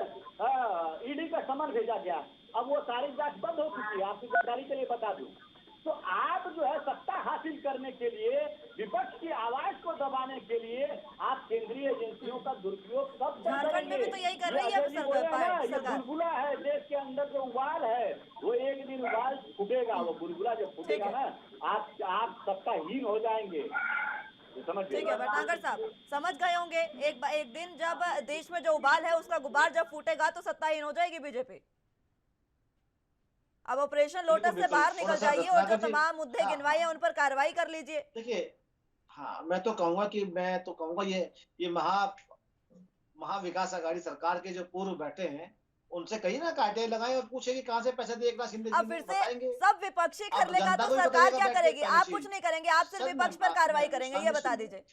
ईडी का समन भेजा गया। अब वो सारी जांच बंद हो चुकी है, आपकी जानकारी के लिए बता दूं। तो आप जो है सत्ता हासिल करने के लिए, विपक्ष की आवाज को दबाने के लिए आप केंद्रीय एजेंसियों का दुरुपयोग कब तक झारखंड में भी तो यही कर रही है सरकार। ये बुलबुला है देश के अंदर जो उबाल है, वो एक दिन उबाल फूटेगा। वो बुलबुला जब फूटेगा ना, आप सत्ताहीन हो जाएंगे। ठीक है भटनागर साहब, समझ गए होंगे। एक दिन जब देश में जो उबाल है उसका गुबार जब फूटेगा तो सत्ताहीन हो जाएगी बीजेपी। अब ऑपरेशन लोटस से बाहर निकल जाइए और जो तमाम मुद्दे गिनवाए हैं उन पर कार्रवाई कर लीजिए। देखिए, हाँ, मैं तो कहूंगा ये महाविकास आघाड़ी सरकार के जो पूर्व बैठे हैं, उनसे कहीं ना काटे लगाए और पूछे कि कहाँ से पैसा दिए, एक बार शिंदे जी बताएंगे। सब विपक्षी कर लेगा तो सरकार क्या करेगी? आप कुछ नहीं करेंगे, आप सिर्फ विपक्ष पर कार्रवाई करेंगे, ये बता दीजिए।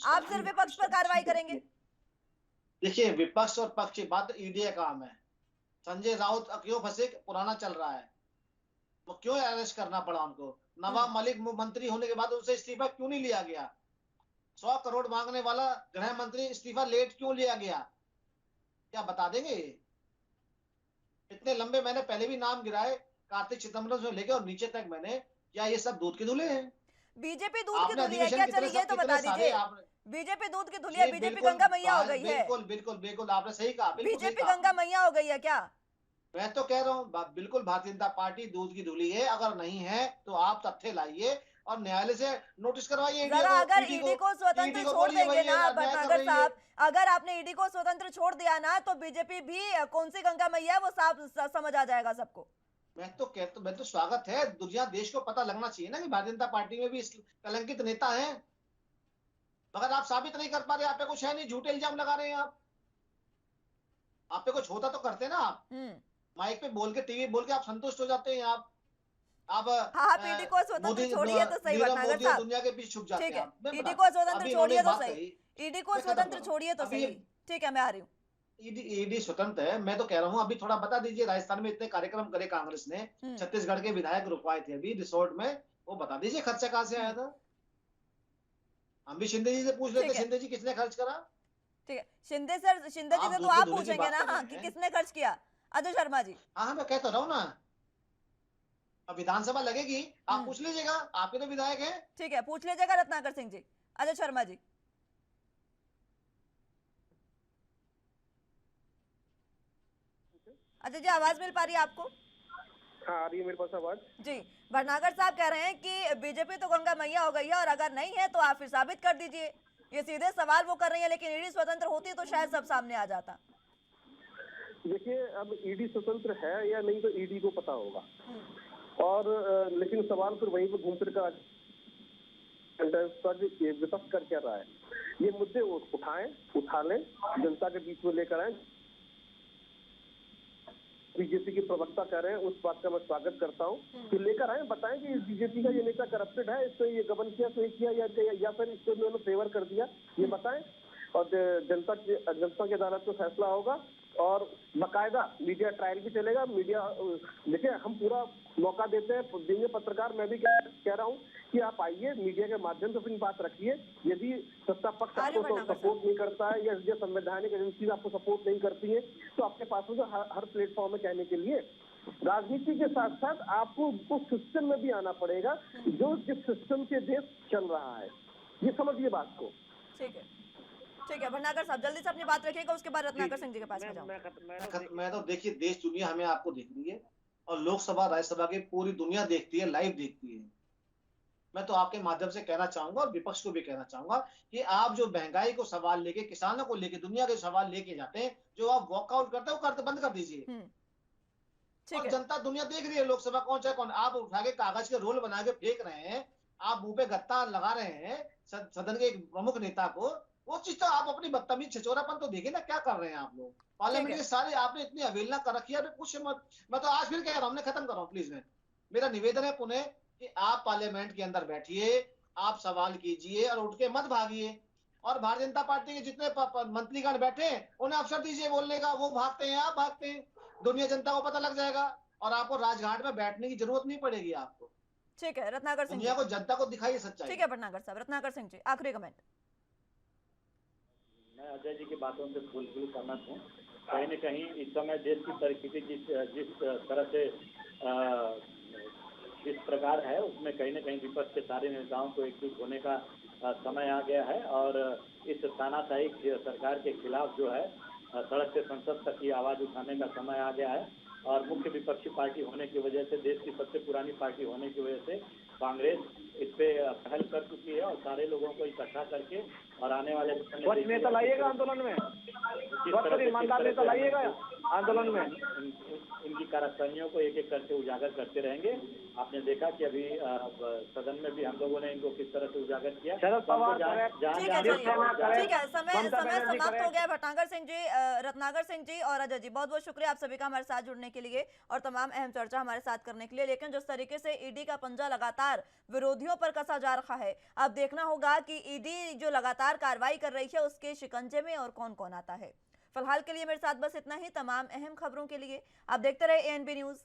आप सिर्फ विपक्ष पर कार्रवाई करेंगे। देखिए, विपक्ष और पक्ष की बात ईडी का काम है। संजय राउत क्यों फंसे? पुराना चल रहा है, वो क्यों अरेस्ट करना पड़ा उनको? नवाब मलिक मंत्री होने के बाद उनसे इस्तीफा क्यों नहीं लिया गया? 100 करोड़ मांगने वाला गृह मंत्री इस्तीफा लेट क्यों लिया गया? क्या बता देंगे? इतने लंबे मैंने पहले भी नाम गिराए, कार्तिक चिदम्बरम से लेके और नीचे तक मैंने, क्या ये सब दूध की धुले हैं? बीजेपी दूध की धुली है क्या? चलिए ये तो बता दीजिए। बीजेपी दूध की धुली है, बीजेपी गंगा मैया हो गई है। बिल्कुल आपने सही कहा। बीजेपी गंगा मैया हो गई है क्या? मैं तो कह रहा हूँ बिल्कुल भारतीय जनता पार्टी दूध की धुली है। अगर नहीं है तो आप तथ्य लाइए और न्यायालय से नोटिस करवाइए। अगर ईडी को स्वतंत्र छोड़ देंगे ना भटनागर साहब, अगर आपने ईडी को स्वतंत्र छोड़ दिया ना तो बीजेपी भी कौन सी गंगा मैया है वो साफ समझ आ जाएगा सबको। मैं तो स्वागत है, दुनिया देश को पता लगना चाहिए ना कि भारतीय जनता पार्टी में भी कलंकित नेता है। मगर आप साबित नहीं कर पा रहे, आप पे कुछ है नहीं, झूठे इल्जाम लगा रहे हैं। आप पे कुछ होता तो करते ना। आप माइक पे बोल के, टीवी बोल के आप संतुष्ट हो जाते हैं। आप ईडी को स्वतंत्र छोड़िए तो सही भटनागर साहब, दुनिया के बीच छुप जाते हैं। ईडी को स्वतंत्र छोड़िए तो सही, ईडी को स्वतंत्र छोड़िए तो सही। ठीक है, मैं आ रही हूँ। ईडी स्वतंत्र है, मैं तो कह रहा हूँ। अभी थोड़ा बता दीजिए, राजस्थान में इतने कार्यक्रम करे कांग्रेस ने, छत्तीसगढ़ के विधायक रुकवाए थे अभी रिसोर्ट में, वो बता दीजिए खर्चा कहाँ से आया था। हम भी शिंदे जी से पूछ लेते, शिंदे जी किसने खर्च करा? ठीक है, शिंदे जी से तो आप पूछेंगे ना कि किसने खर्च किया। अजय शर्मा जी। हाँ, मैं कहता रहा हूँ ना, अब विधानसभा लगेगी, आप पूछ लीजिएगा, आपके तो विधायक हैं। ठीक है, पूछ लीजिएगा रत्नाकर सिंह जी। अजय शर्मा जी। अजय जी, आवाज मिल पा रही है आपको? हाँ, आ रही है मेरे पास आवाज जी। भटनागर साहब कह रहे हैं कि बीजेपी तो गंगा मैया हो गई है और अगर नहीं है तो आप फिर साबित कर दीजिए। ये सीधे सवाल वो कर रही है, लेकिन ईडी स्वतंत्र होती तो शायद सब सामने आ जाता। देखिए, अब ईडी स्वतंत्र है या नहीं तो ईडी को पता होगा। और लेकिन सवाल फिर वहीं पर घूम फिर कर विपक्ष कर क्या रहा है? ये मुद्दे उठा लें, जनता के बीच में लेकर आए। बीजेपी के प्रवक्ता कर रहे हैं, उस बात का मैं स्वागत करता हूँ कि लेकर आए, बताएं कि बीजेपी का ये नेता करप्टेड है, इसने ये गबन किया, सही किया या फिर इसको उन्होंने फेवर कर दिया, ये बताएं। और जनता की अदालत में फैसला होगा और बाकायदा मीडिया ट्रायल भी चलेगा। मीडिया देखिए, हम पूरा मौका देते हैं, देंगे पत्रकार। मैं भी कह रहा हूँ कि आप आइए, मीडिया के माध्यम से अपनी बात रखिए। यदि सत्ता पक्ष आपको सपोर्ट नहीं करता है या संवैधानिक एजेंसी आपको सपोर्ट नहीं करती है तो आपके पास होगा हर प्लेटफॉर्म में कहने के लिए। राजनीति के साथ साथ आपको उस सिस्टम में भी आना पड़ेगा जो जिस सिस्टम से देश चल रहा है, ये समझिए बात को। ठीक है भटनागर साहब, जल्दी से अपनी बात रखिएगा, उसके बाद रत्नाकर सिंह जी के पास में जाऊं। मैं तो देखिए, देश दुनिया हमें आपको देख रही है और लोकसभा राज्यसभा की पूरी दुनिया देखती है, लाइव देखती है। मैं तो आपके माध्यम से कहना चाहूंगा और विपक्ष को भी कहना चाहूंगा कि आप जो महंगाई को सवाल लेके, किसानों को लेके, दुनिया के सवाल लेके जाते हैं, जो आप वॉकआउट करते हैं वो करते बंद कर दीजिए। और जनता दुनिया देख रही है, लोकसभा कौन चाहे कौन। आप उठा के कागज के रोल बना के फेंक रहे हैं, आप मुंह पे गत्ता लगा रहे हैं सदन के एक प्रमुख नेता को। वो चीज तो आप अपनी बदतमीज छिचोरापन तो देखिए ना, क्या कर रहे हैं आप लोग। पार्लियामेंट के सारे आपने इतनी अवहेलना कर रखी है, कुछ मत। मैं तो आज फिर कह रहा हूँ, खत्म कर रहा हूँ प्लीज। मेरा निवेदन है पुनः कि आप पार्लियामेंट के अंदर बैठिए, आप सवाल कीजिए और उठ के मत भागिए। और भारतीय जनता पार्टी के जितने मंत्रीगण बैठे हैं उन्हें अवसर दीजिए बोलने का। वो भागते हैं, आप भागते हैं, दुनिया जनता को पता लग जाएगा और आपको राजघाट में बैठने की जरूरत नहीं पड़ेगी आपको। ठीक है रत्नाकर सिंह, दुनिया को, जनता को दिखाइए सच्चाई। ठीक है भटनागर साहब। रत्नाकर सिंह जी, आखिरी कमेंट। मैं अजय जी की बातों से बिल्कुल सहमत हूँ। कहीं न कहीं इस समय देश की परिस्थिति जिस तरह से जिस प्रकार है, उसमें कहीं न कहीं विपक्ष के सारे नेताओं को एकजुट होने का समय आ गया है और इस तानाशाही सरकार के खिलाफ जो है सड़क से संसद तक की आवाज उठाने का समय आ गया है। और मुख्य विपक्षी पार्टी होने की वजह से, देश की सबसे पुरानी पार्टी होने की वजह से कांग्रेस इस पे पहल कर चुकी है और सारे लोगों को इकट्ठा करके और आने वाले नेता लाइएगा आंदोलन में, ईमानदार नेता लाइएगा आंदोलन में। इनकी कार्रवाइयों को एक एक करके उजागर करते रहेंगे। आपने देखा कि अभी सदन में भी हम लोगों ने इनको किस तरह से उजागर किया। शरद पवार ठीक है, समय समाप्त हो गया। भटनागर सिंह जी, रत्नाकर सिंह जी और अजय जी, बहुत बहुत शुक्रिया आप सभी का हमारे साथ जुड़ने के लिए और तमाम अहम चर्चा हमारे साथ करने के लिए। लेकिन जिस तरीके से ईडी का पंजा लगातार विरोधियों पर कसा जा रहा है, अब देखना होगा कि ईडी जो लगातार कार्रवाई कर रही है उसके शिकंजे में और कौन कौन आता है। फिलहाल के लिए मेरे साथ बस इतना ही। तमाम अहम खबरों के लिए आप देखते रहे ANB न्यूज़।